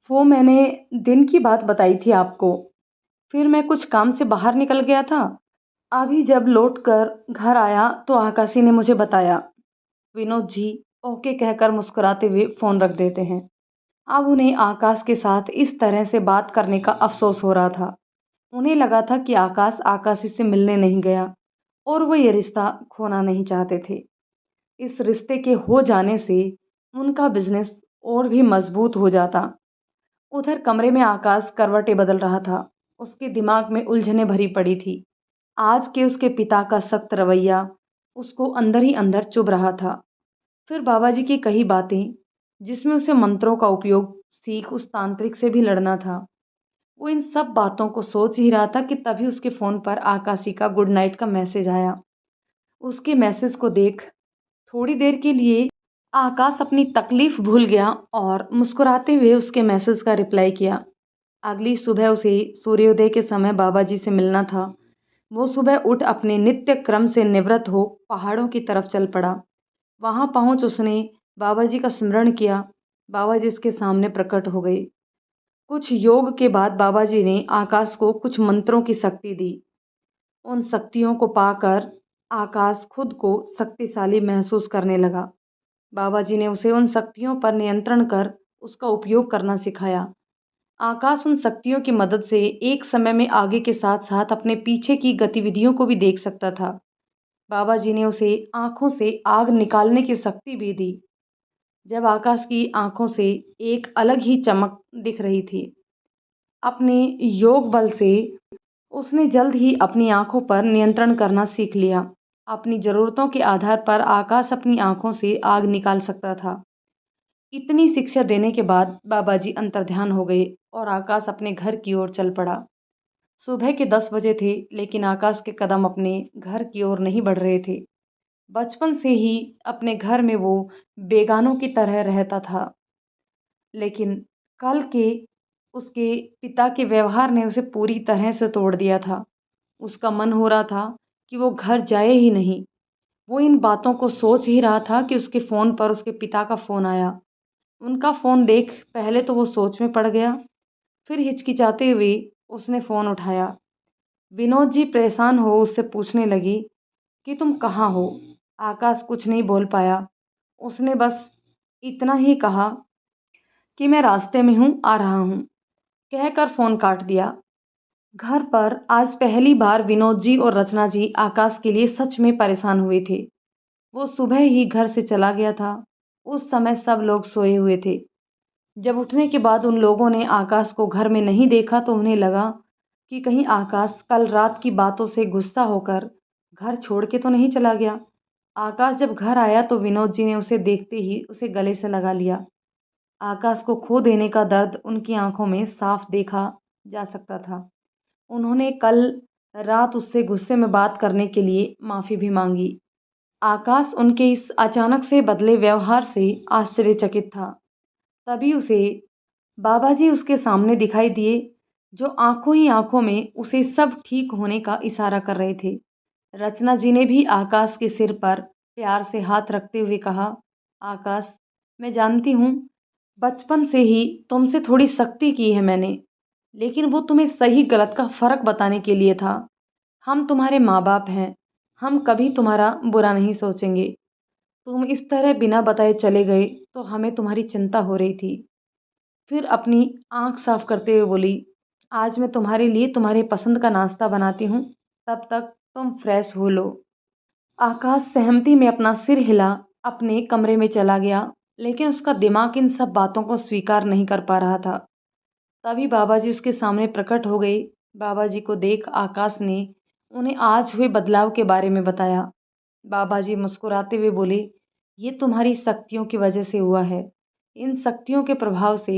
वो मैंने दिन की बात बताई थी आपको। फिर मैं कुछ काम से बाहर निकल गया था। अभी जब लौट कर घर आया तो आकाशी ने मुझे बताया। विनोद जी ओके कहकर मुस्कुराते हुए फ़ोन रख देते हैं। अब उन्हें आकाश के साथ इस तरह से बात करने का अफसोस हो रहा था। उन्हें लगा था कि आकाश आकाशी से मिलने नहीं गया और वो ये रिश्ता खोना नहीं चाहते थे। इस रिश्ते के हो जाने से उनका बिजनेस और भी मजबूत हो जाता। उधर कमरे में आकाश करवटें बदल रहा था। उसके दिमाग में उलझनें भरी पड़ी थी। आज के उसके पिता का सख्त रवैया उसको अंदर ही अंदर चुभ रहा था। फिर बाबा जी की कही बातें, जिसमें उसे मंत्रों का उपयोग सीख उस तांत्रिक से भी लड़ना था। वो इन सब बातों को सोच ही रहा था कि तभी उसके फ़ोन पर आकाशी का गुड नाइट का मैसेज आया। उसके मैसेज को देख थोड़ी देर के लिए आकाश अपनी तकलीफ भूल गया और मुस्कुराते हुए उसके मैसेज का रिप्लाई किया। अगली सुबह उसे सूर्योदय के समय बाबा जी से मिलना था। वो सुबह उठ अपने नित्य क्रम से निवृत्त हो पहाड़ों की तरफ चल पड़ा। वहां पहुंच उसने बाबा जी का स्मरण किया। बाबा जी उसके सामने प्रकट हो गए। कुछ योग के बाद बाबा जी ने आकाश को कुछ मंत्रों की शक्ति दी। उन शक्तियों को पाकर आकाश खुद को शक्तिशाली महसूस करने लगा। बाबा जी ने उसे उन शक्तियों पर नियंत्रण कर उसका उपयोग करना सिखाया। आकाश उन शक्तियों की मदद से एक समय में आगे के साथ साथ अपने पीछे की गतिविधियों को भी देख सकता था। बाबा जी ने उसे आंखों से आग निकालने की शक्ति भी दी। जब आकाश की आंखों से एक अलग ही चमक दिख रही थी। अपने योग बल से उसने जल्द ही अपनी आंखों पर नियंत्रण करना सीख लिया। अपनी ज़रूरतों के आधार पर आकाश अपनी आंखों से आग निकाल सकता था। इतनी शिक्षा देने के बाद बाबा जी अंतर्ध्यान हो गए और आकाश अपने घर की ओर चल पड़ा। सुबह के 10 बजे थे, लेकिन आकाश के कदम अपने घर की ओर नहीं बढ़ रहे थे। बचपन से ही अपने घर में वो बेगानों की तरह रहता था, लेकिन कल के उसके पिता के व्यवहार ने उसे पूरी तरह से तोड़ दिया था। उसका मन हो रहा था कि वो घर जाए ही नहीं। वो इन बातों को सोच ही रहा था कि उसके फ़ोन पर उसके पिता का फ़ोन आया। उनका फ़ोन देख पहले तो वो सोच में पड़ गया, फिर हिचकिचाते हुए उसने फ़ोन उठाया। विनोद जी परेशान हो उससे पूछने लगी कि तुम कहाँ हो? आकाश कुछ नहीं बोल पाया। उसने बस इतना ही कहा कि मैं रास्ते में हूँ, आ रहा हूँ, कहकर फ़ोन काट दिया। घर पर आज पहली बार विनोद जी और रचना जी आकाश के लिए सच में परेशान हुए थे। वो सुबह ही घर से चला गया था। उस समय सब लोग सोए हुए थे। जब उठने के बाद उन लोगों ने आकाश को घर में नहीं देखा तो उन्हें लगा कि कहीं आकाश कल रात की बातों से गुस्सा होकर घर छोड़ के तो नहीं चला गया। आकाश जब घर आया तो विनोद जी ने उसे देखते ही उसे गले से लगा लिया। आकाश को खो देने का दर्द उनकी आंखों में साफ देखा जा सकता था। उन्होंने कल रात उससे गुस्से में बात करने के लिए माफ़ी भी मांगी। आकाश उनके इस अचानक से बदले व्यवहार से आश्चर्यचकित था। तभी उसे बाबा जी उसके सामने दिखाई दिए, जो आंखों ही आंखों में उसे सब ठीक होने का इशारा कर रहे थे। रचना जी ने भी आकाश के सिर पर प्यार से हाथ रखते हुए कहा, आकाश, मैं जानती हूँ बचपन से ही तुमसे थोड़ी सख्ती की है मैंने, लेकिन वो तुम्हें सही गलत का फ़र्क बताने के लिए था। हम तुम्हारे माँ बाप हैं, हम कभी तुम्हारा बुरा नहीं सोचेंगे। तुम इस तरह बिना बताए चले गए तो हमें तुम्हारी चिंता हो रही थी। फिर अपनी आँख साफ करते हुए बोली, आज मैं तुम्हारे लिए तुम्हारे पसंद का नाश्ता बनाती हूँ, तब तक तुम फ्रेश हो लो। आकाश सहमति में अपना सिर हिला अपने कमरे में चला गया, लेकिन उसका दिमाग इन सब बातों को स्वीकार नहीं कर पा रहा था। तभी बाबा जी उसके सामने प्रकट हो गए। बाबा जी को देख आकाश ने उन्हें आज हुए बदलाव के बारे में बताया। बाबा जी मुस्कुराते हुए बोले, ये तुम्हारी शक्तियों की वजह से हुआ है। इन शक्तियों के प्रभाव से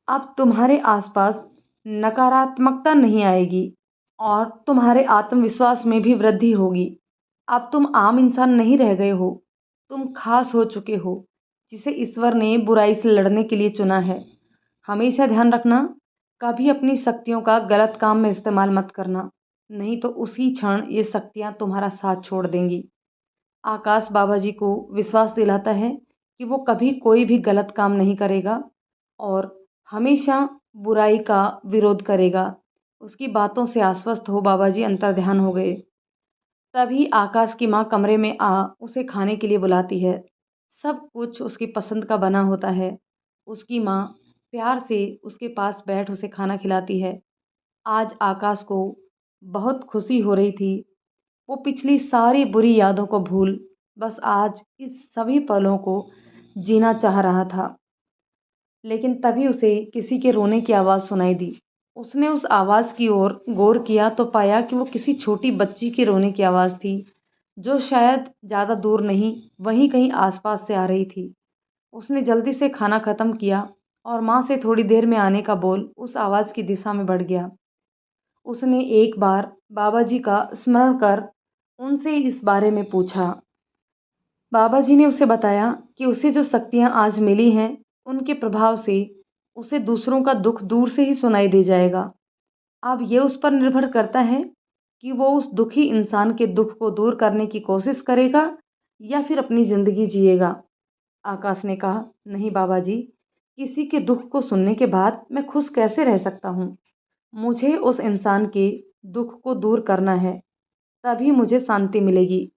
अब तुम्हारे आसपास नकारात्मकता नहीं आएगी और तुम्हारे आत्मविश्वास में भी वृद्धि होगी। अब तुम आम इंसान नहीं रह गए हो, तुम खास हो चुके हो, जिसे ईश्वर ने बुराई से लड़ने के लिए चुना है। हमेशा ध्यान रखना, कभी अपनी शक्तियों का गलत काम में इस्तेमाल मत करना, नहीं तो उसी क्षण ये शक्तियाँ तुम्हारा साथ छोड़ देंगी। आकाश बाबा जी को विश्वास दिलाता है कि वो कभी कोई भी गलत काम नहीं करेगा और हमेशा बुराई का विरोध करेगा। उसकी बातों से आश्वस्त हो बाबा जी अंतर्ध्यान हो गए। तभी आकाश की माँ कमरे में आ उसे खाने के लिए बुलाती है। सब कुछ उसकी पसंद का बना होता है। उसकी माँ प्यार से उसके पास बैठ उसे खाना खिलाती है। आज आकाश को बहुत खुशी हो रही थी। वो पिछली सारी बुरी यादों को भूल बस आज इस सभी पलों को जीना चाह रहा था। लेकिन तभी उसे किसी के रोने की आवाज़ सुनाई दी। उसने उस आवाज़ की ओर गौर किया तो पाया कि वो किसी छोटी बच्ची के रोने की आवाज़ थी, जो शायद ज़्यादा दूर नहीं, वहीं कहीं आसपास से आ रही थी। उसने जल्दी से खाना ख़त्म किया और माँ से थोड़ी देर में आने का बोल उस आवाज़ की दिशा में बढ़ गया। उसने एक बार बाबा जी का स्मरण कर उनसे इस बारे में पूछा। बाबा जी ने उसे बताया कि उसे जो शक्तियाँ आज मिली हैं, उनके प्रभाव से उसे दूसरों का दुख दूर से ही सुनाई दे जाएगा। अब ये उस पर निर्भर करता है कि वो उस दुखी इंसान के दुख को दूर करने की कोशिश करेगा या फिर अपनी ज़िंदगी जिएगा। आकाश ने कहा, नहीं बाबा जी, किसी के दुख को सुनने के बाद मैं खुश कैसे रह सकता हूँ। मुझे उस इंसान के दुख को दूर करना है, तभी मुझे शांति मिलेगी।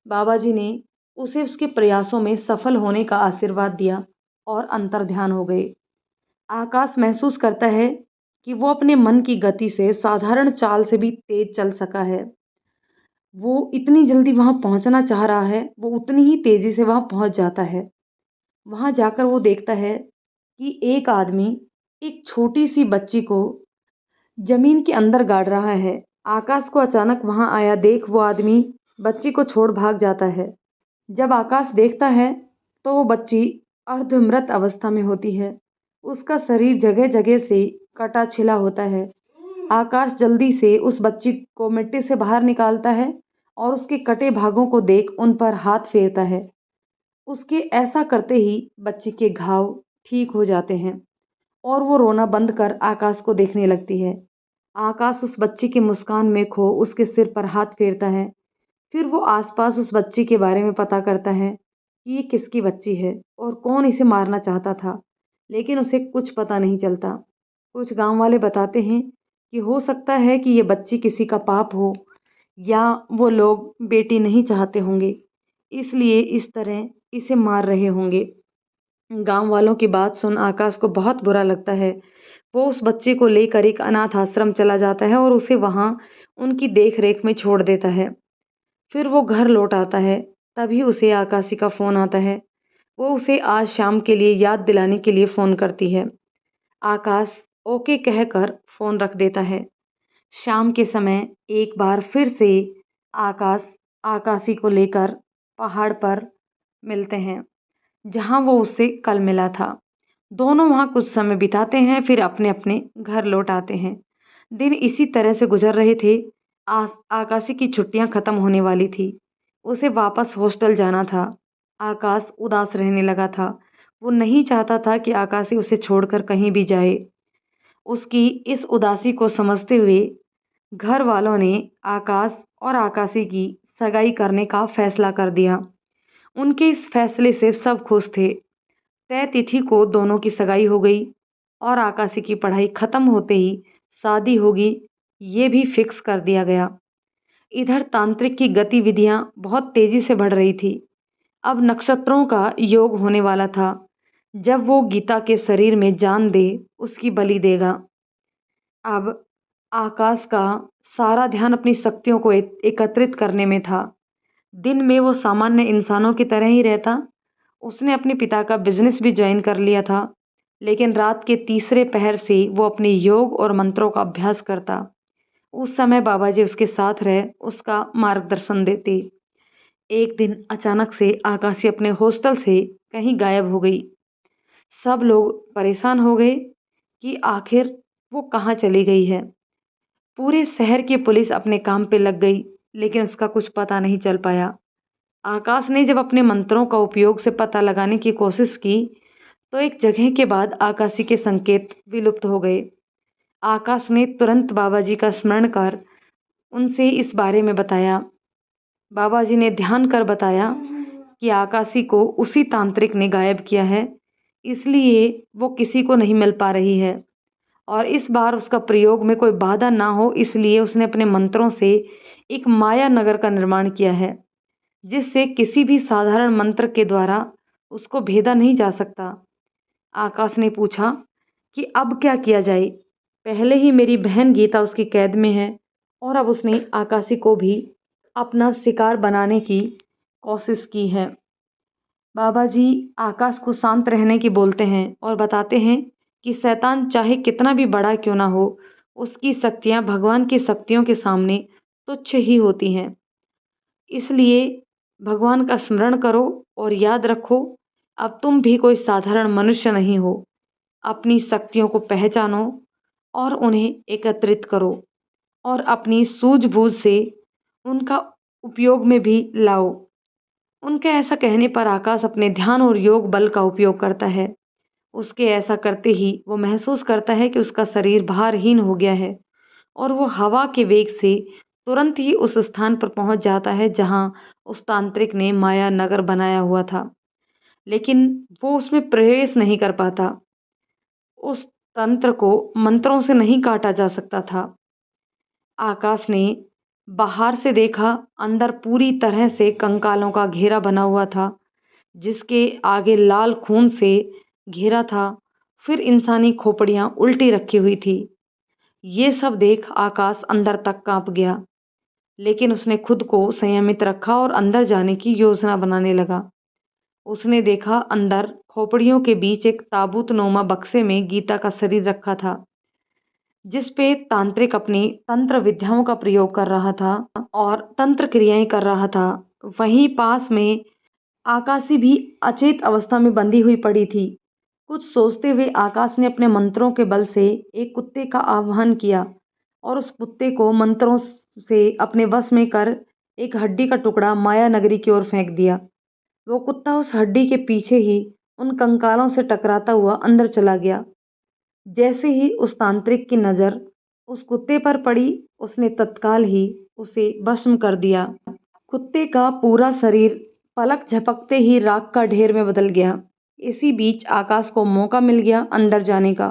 बाबा जी ने उसे उसके प्रयासों में सफल होने का आशीर्वाद दिया और अंतर्ध्यान हो गए। आकाश महसूस करता है कि वो अपने मन की गति से साधारण चाल से भी तेज चल सका है। वो इतनी जल्दी वहाँ पहुँचना चाह रहा है, वो उतनी ही तेज़ी से वहाँ पहुँच जाता है। वहाँ जाकर वो देखता है कि एक आदमी एक छोटी सी बच्ची को जमीन के अंदर गाड़ रहा है। आकाश को अचानक वहाँ आया देख वो आदमी बच्ची को छोड़ भाग जाता है। जब आकाश देखता है तो वो बच्ची अर्धमृत अवस्था में होती है। उसका शरीर जगह जगह से कटा छिला होता है। आकाश जल्दी से उस बच्ची को मिट्टी से बाहर निकालता है और उसके कटे भागों को देख उन पर हाथ फेरता है। उसके ऐसा करते ही बच्ची के घाव ठीक हो जाते हैं और वो रोना बंद कर आकाश को देखने लगती है। आकाश उस बच्ची की मुस्कान में खो उसके सिर पर हाथ फेरता है। फिर वो आसपास उस बच्ची के बारे में पता करता है कि ये किसकी बच्ची है और कौन इसे मारना चाहता था, लेकिन उसे कुछ पता नहीं चलता। कुछ गांव वाले बताते हैं कि हो सकता है कि ये बच्ची किसी का पाप हो या वो लोग बेटी नहीं चाहते होंगे, इसलिए इस तरह इसे मार रहे होंगे। गांव वालों की बात सुन आकाश को बहुत बुरा लगता है। वो उस बच्चे को लेकर एक अनाथ आश्रम चला जाता है और उसे वहाँ उनकी देख रेख में छोड़ देता है। फिर वो घर लौट आता है। तभी उसे आकाशी का फ़ोन आता है। वो उसे आज शाम के लिए याद दिलाने के लिए फ़ोन करती है। आकाश ओके कहकर फ़ोन रख देता है। शाम के समय एक बार फिर से आकाश आकाशी को लेकर पहाड़ पर मिलते हैं, जहाँ वो उससे कल मिला था। दोनों वहाँ कुछ समय बिताते हैं, फिर अपने अपने घर लौट आते हैं। दिन इसी तरह से गुजर रहे थे। आकाशी की छुट्टियां खत्म होने वाली थी। उसे वापस हॉस्टल जाना था। आकाश उदास रहने लगा था। वो नहीं चाहता था कि आकाशी उसे छोड़कर कहीं भी जाए। उसकी इस उदासी को समझते हुए घर वालों ने आकाश और आकाशी की सगाई करने का फैसला कर दिया। उनके इस फैसले से सब खुश थे। तय तिथि को दोनों की सगाई हो गई और आकाशी की पढ़ाई खत्म होते ही शादी होगी, ये भी फिक्स कर दिया गया। इधर तांत्रिक की गतिविधियां बहुत तेजी से बढ़ रही थी। अब नक्षत्रों का योग होने वाला था। जब वो गीता के शरीर में जान दे, उसकी बलि देगा। अब आकाश का सारा ध्यान अपनी शक्तियों को एकत्रित करने में था। दिन में वो सामान्य इंसानों की तरह ही रहता। उसने अपने पिता का बिजनेस भी ज्वाइन कर लिया था, लेकिन रात के तीसरे पहर से वो अपने योग और मंत्रों का अभ्यास करता। उस समय बाबा जी उसके साथ रह उसका मार्गदर्शन देते। एक दिन अचानक से आकाशी अपने हॉस्टल से कहीं गायब हो गई। सब लोग परेशान हो गए कि आखिर वो कहाँ चली गई है। पूरे शहर की पुलिस अपने काम पे लग गई, लेकिन उसका कुछ पता नहीं चल पाया। आकाश ने जब अपने मंत्रों का उपयोग से पता लगाने की कोशिश की, तो एक जगह के बाद आकाशी के संकेत विलुप्त हो गए। आकाश ने तुरंत बाबा जी का स्मरण कर उनसे इस बारे में बताया। बाबा जी ने ध्यान कर बताया कि आकाशी को उसी तांत्रिक ने गायब किया है, इसलिए वो किसी को नहीं मिल पा रही है और इस बार उसका प्रयोग में कोई बाधा ना हो, इसलिए उसने अपने मंत्रों से एक माया नगर का निर्माण किया है, जिससे किसी भी साधारण मंत्र के द्वारा उसको भेदा नहीं जा सकता। आकाश ने पूछा कि अब क्या किया जाए। पहले ही मेरी बहन गीता उसकी कैद में है और अब उसने आकाशी को भी अपना शिकार बनाने की कोशिश की है। बाबा जी आकाश को शांत रहने की बोलते हैं और बताते हैं कि शैतान चाहे कितना भी बड़ा क्यों ना हो, उसकी शक्तियाँ भगवान की शक्तियों के सामने तुच्छ ही होती हैं। इसलिए भगवान का स्मरण करो और याद रखो, अब तुम भी कोई साधारण मनुष्य नहीं हो। अपनी शक्तियों को पहचानो और उन्हें एकत्रित करो और अपनी सूझबूझ से उनका उपयोग में भी लाओ। उनके ऐसा कहने पर आकाश अपने ध्यान और योग बल का उपयोग करता है। उसके ऐसा करते ही वो महसूस करता है कि उसका शरीर भारहीन हो गया है और वो हवा के वेग से तुरंत ही उस स्थान पर पहुंच जाता है जहां उस तांत्रिक ने माया नगर बनाया हुआ था। लेकिन वो उसमें प्रवेश नहीं कर पाता। उस तंत्र को मंत्रों से नहीं काटा जा सकता था। आकाश ने बाहर से देखा, अंदर पूरी तरह से कंकालों का घेरा बना हुआ था, जिसके आगे लाल खून से घेरा था। फिर इंसानी खोपड़ियां उल्टी रखी हुई थी। ये सब देख आकाश अंदर तक कांप गया, लेकिन उसने खुद को संयमित रखा और अंदर जाने की योजना बनाने लगा। उसने देखा अंदर खोपड़ियों के बीच एक ताबूत नुमा बक्से में गीता का शरीर रखा था, जिस पे तांत्रिक अपनी तंत्र विद्याओं का प्रयोग कर रहा था और तंत्र क्रियाएं कर रहा था। वहीं पास में आकाशी भी अचेत अवस्था में बंधी हुई पड़ी थी। कुछ सोचते हुए आकाश ने अपने मंत्रों के बल से एक कुत्ते का आह्वान किया और उस कुत्ते को मंत्रों से अपने वश में कर एक हड्डी का टुकड़ा माया नगरी की ओर फेंक दिया। वो कुत्ता उस हड्डी के पीछे ही उन कंकालों से टकराता हुआ अंदर चला गया। जैसे ही उस तांत्रिक की नज़र उस कुत्ते पर पड़ी, उसने तत्काल ही उसे भस्म कर दिया। कुत्ते का पूरा शरीर पलक झपकते ही राख का ढेर में बदल गया। इसी बीच आकाश को मौका मिल गया अंदर जाने का।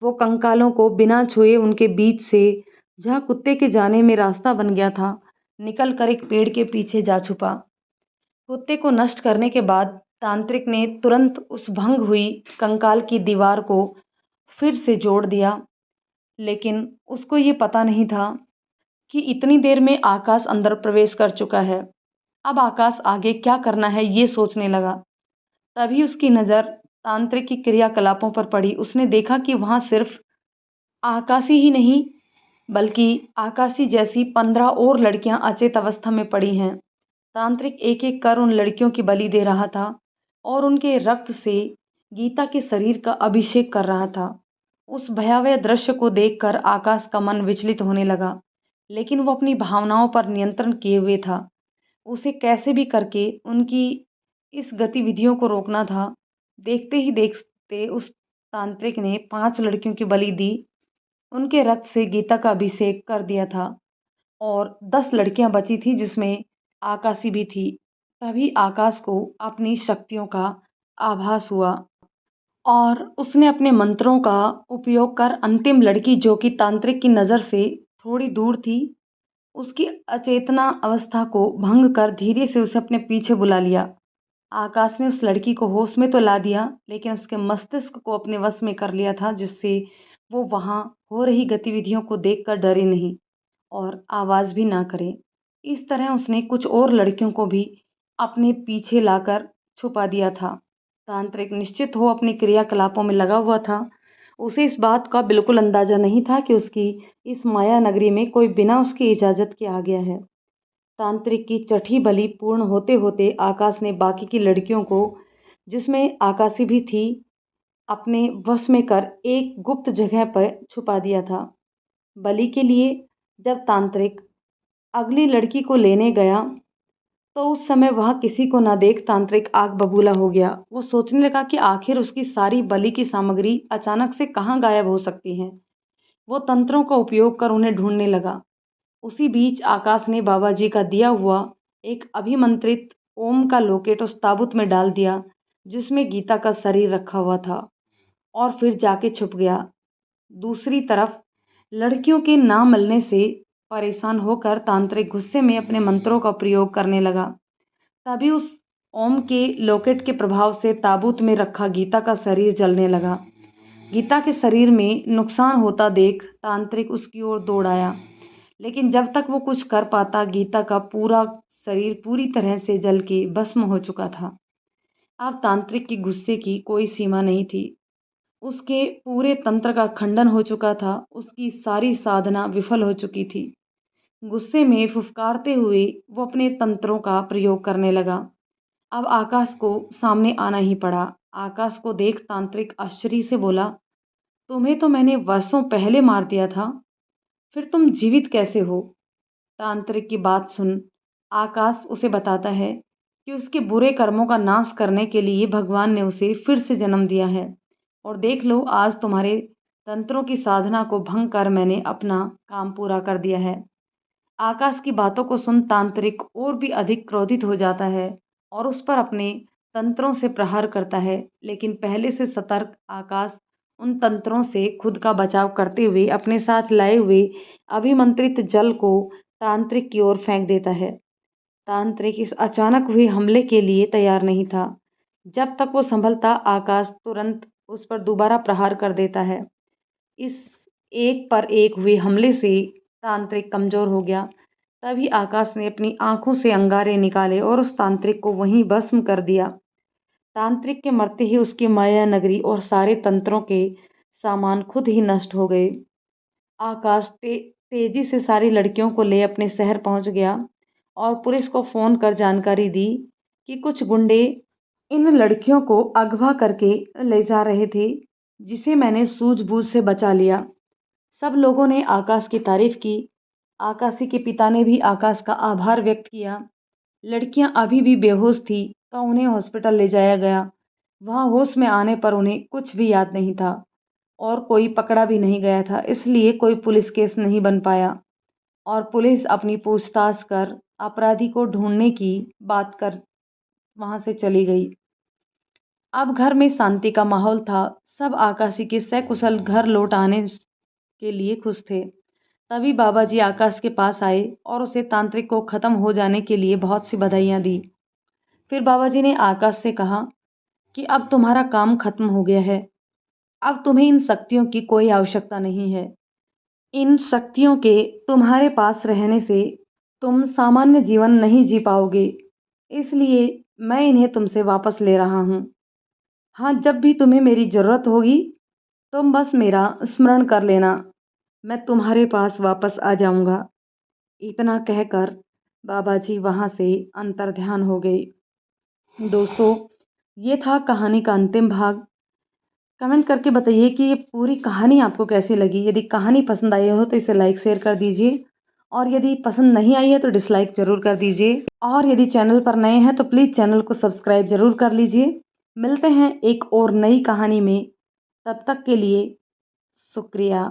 वो कंकालों को बिना छुए उनके बीच से, जहाँ कुत्ते के जाने में रास्ता बन गया था, निकल कर एक पेड़ के पीछे जा छुपा। कुत्ते को नष्ट करने के बाद तांत्रिक ने तुरंत उस भंग हुई कंकाल की दीवार को फिर से जोड़ दिया, लेकिन उसको ये पता नहीं था कि इतनी देर में आकाश अंदर प्रवेश कर चुका है। अब आकाश आगे क्या करना है ये सोचने लगा। तभी उसकी नज़र तांत्रिक की क्रियाकलापों पर पड़ी। उसने देखा कि वहाँ सिर्फ आकाशी ही नहीं, बल्कि आकाशी जैसी 15 और लड़कियां अचेत अवस्था में पड़ी हैं। तांत्रिक एक एक कर उन लड़कियों की बलि दे रहा था और उनके रक्त से गीता के शरीर का अभिषेक कर रहा था। उस भयावह दृश्य को देखकर आकाश का मन विचलित होने लगा, लेकिन वो अपनी भावनाओं पर नियंत्रण किए हुए था। उसे कैसे भी करके उनकी इस गतिविधियों को रोकना था। देखते ही देखते उस तांत्रिक ने 5 लड़कियों की बलि दी, उनके रक्त से गीता का अभिषेक कर दिया था और 10 लड़कियां बची थी, जिसमें आकाशी भी थी। तभी आकाश को अपनी शक्तियों का आभास हुआ और उसने अपने मंत्रों का उपयोग कर अंतिम लड़की, जो कि तांत्रिक की नज़र से थोड़ी दूर थी, उसकी अचेतना अवस्था को भंग कर धीरे से उसे अपने पीछे बुला लिया। आकाश ने उस लड़की को होश में तो ला दिया, लेकिन उसके मस्तिष्क को अपने वश में कर लिया था, जिससे वो वहाँ हो रही गतिविधियों को देखकर डरे नहीं और आवाज़ भी ना करे। इस तरह उसने कुछ और लड़कियों को भी अपने पीछे लाकर छुपा दिया था। तांत्रिक निश्चित हो अपने क्रियाकलापों में लगा हुआ था। उसे इस बात का बिल्कुल अंदाज़ा नहीं था कि उसकी इस माया नगरी में कोई बिना उसकी इजाज़त के आ गया है। तांत्रिक की छठी बलि पूर्ण होते होते आकाश ने बाकी की लड़कियों को, जिसमें आकाशी भी थी, अपने वश में कर एक गुप्त जगह पर छुपा दिया था। बलि के लिए जब तांत्रिक अगली लड़की को लेने गया, तो उस समय वह किसी को न देख तांत्रिक आग बबूला हो गया। वो सोचने लगा कि आखिर उसकी सारी बलि की सामग्री अचानक से कहाँ गायब हो सकती है। वो तंत्रों का उपयोग कर उन्हें ढूंढने लगा। उसी बीच आकाश ने बाबा जी का दिया हुआ एक अभिमंत्रित ओम का लोकेट उस ताबूत में डाल दिया, जिसमें गीता का शरीर रखा हुआ था, और फिर जाके छुप गया। दूसरी तरफ लड़कियों के ना मिलने से परेशान होकर तांत्रिक गुस्से में अपने मंत्रों का प्रयोग करने लगा। तभी उस ओम के लॉकेट के प्रभाव से ताबूत में रखा गीता का शरीर जलने लगा। गीता के शरीर में नुकसान होता देख तांत्रिक उसकी ओर दौड़ आया, लेकिन जब तक वो कुछ कर पाता, गीता का पूरा शरीर पूरी तरह से जल के भस्म हो चुका था। अब तांत्रिक के गुस्से की कोई सीमा नहीं थी। उसके पूरे तंत्र का खंडन हो चुका था, उसकी सारी साधना विफल हो चुकी थी। गुस्से में फुफकारते हुए वो अपने तंत्रों का प्रयोग करने लगा। अब आकाश को सामने आना ही पड़ा। आकाश को देख तांत्रिक आश्चर्य से बोला, तुम्हें तो मैंने वर्षों पहले मार दिया था, फिर तुम जीवित कैसे हो? तांत्रिक की बात सुन आकाश उसे बताता है कि उसके बुरे कर्मों का नाश करने के लिए भगवान ने उसे फिर से जन्म दिया है। और देख लो, आज तुम्हारे तंत्रों की साधना को भंग कर मैंने अपना काम पूरा कर दिया है। आकाश की बातों को सुन तांत्रिक और भी अधिक क्रोधित हो जाता है और उस पर अपने तंत्रों से प्रहार करता है। लेकिन पहले से सतर्क आकाश उन तंत्रों से खुद का बचाव करते हुए अपने साथ लाए हुए अभिमंत्रित जल को तांत्रिक की ओर फेंक देता है। तांत्रिक इस अचानक हुए हमले के लिए तैयार नहीं था। जब तक वो संभलता, आकाश तुरंत उस पर दोबारा प्रहार कर देता है। इस एक पर एक हुए हमले से तांत्रिक कमजोर हो गया। तभी आकाश ने अपनी आंखों से अंगारे निकाले और उस तांत्रिक को वहीं भस्म कर दिया। तांत्रिक के मरते ही उसकी माया नगरी और सारे तंत्रों के सामान खुद ही नष्ट हो गए। आकाश तेजी से सारी लड़कियों को ले अपने शहर पहुंच गया और पुलिस को फोन कर जानकारी दी कि कुछ गुंडे इन लड़कियों को अगवा करके ले जा रहे थे, जिसे मैंने सूझबूझ से बचा लिया। सब लोगों ने आकाश की तारीफ की। आकाशी के पिता ने भी आकाश का आभार व्यक्त किया। लड़कियां अभी भी बेहोश थी तो उन्हें हॉस्पिटल ले जाया गया। वहां होश में आने पर उन्हें कुछ भी याद नहीं था और कोई पकड़ा भी नहीं गया था, इसलिए कोई पुलिस केस नहीं बन पाया और पुलिस अपनी पूछताछ कर अपराधी को ढूंढने की बात कर वहां से चली गई। अब घर में शांति का माहौल था। सब आकाशी के सकुशल घर लौट आने के लिए खुश थे। तभी बाबा जी आकाश के पास आए और उसे तांत्रिक को खत्म हो जाने के लिए बहुत सी बधाइयाँ दी। फिर बाबा जी ने आकाश से कहा कि अब तुम्हारा काम खत्म हो गया है। अब तुम्हें इन शक्तियों की कोई आवश्यकता नहीं है। इन शक्तियों के तुम्हारे पास रहने से तुम सामान्य जीवन नहीं जी पाओगे, इसलिए मैं इन्हें तुमसे वापस ले रहा हूँ। हाँ, जब भी तुम्हें मेरी ज़रूरत होगी तुम बस मेरा स्मरण कर लेना, मैं तुम्हारे पास वापस आ जाऊंगा। इतना कहकर बाबा जी वहाँ से अंतर्ध्यान हो गए। दोस्तों, ये था कहानी का अंतिम भाग। कमेंट करके बताइए कि ये पूरी कहानी आपको कैसी लगी। यदि कहानी पसंद आई हो तो इसे लाइक शेयर कर दीजिए और यदि पसंद नहीं आई है तो डिसलाइक ज़रूर कर दीजिए। और यदि चैनल पर नए हैं तो प्लीज़ चैनल को सब्सक्राइब ज़रूर कर लीजिए। मिलते हैं एक और नई कहानी में, तब तक के लिए शुक्रिया।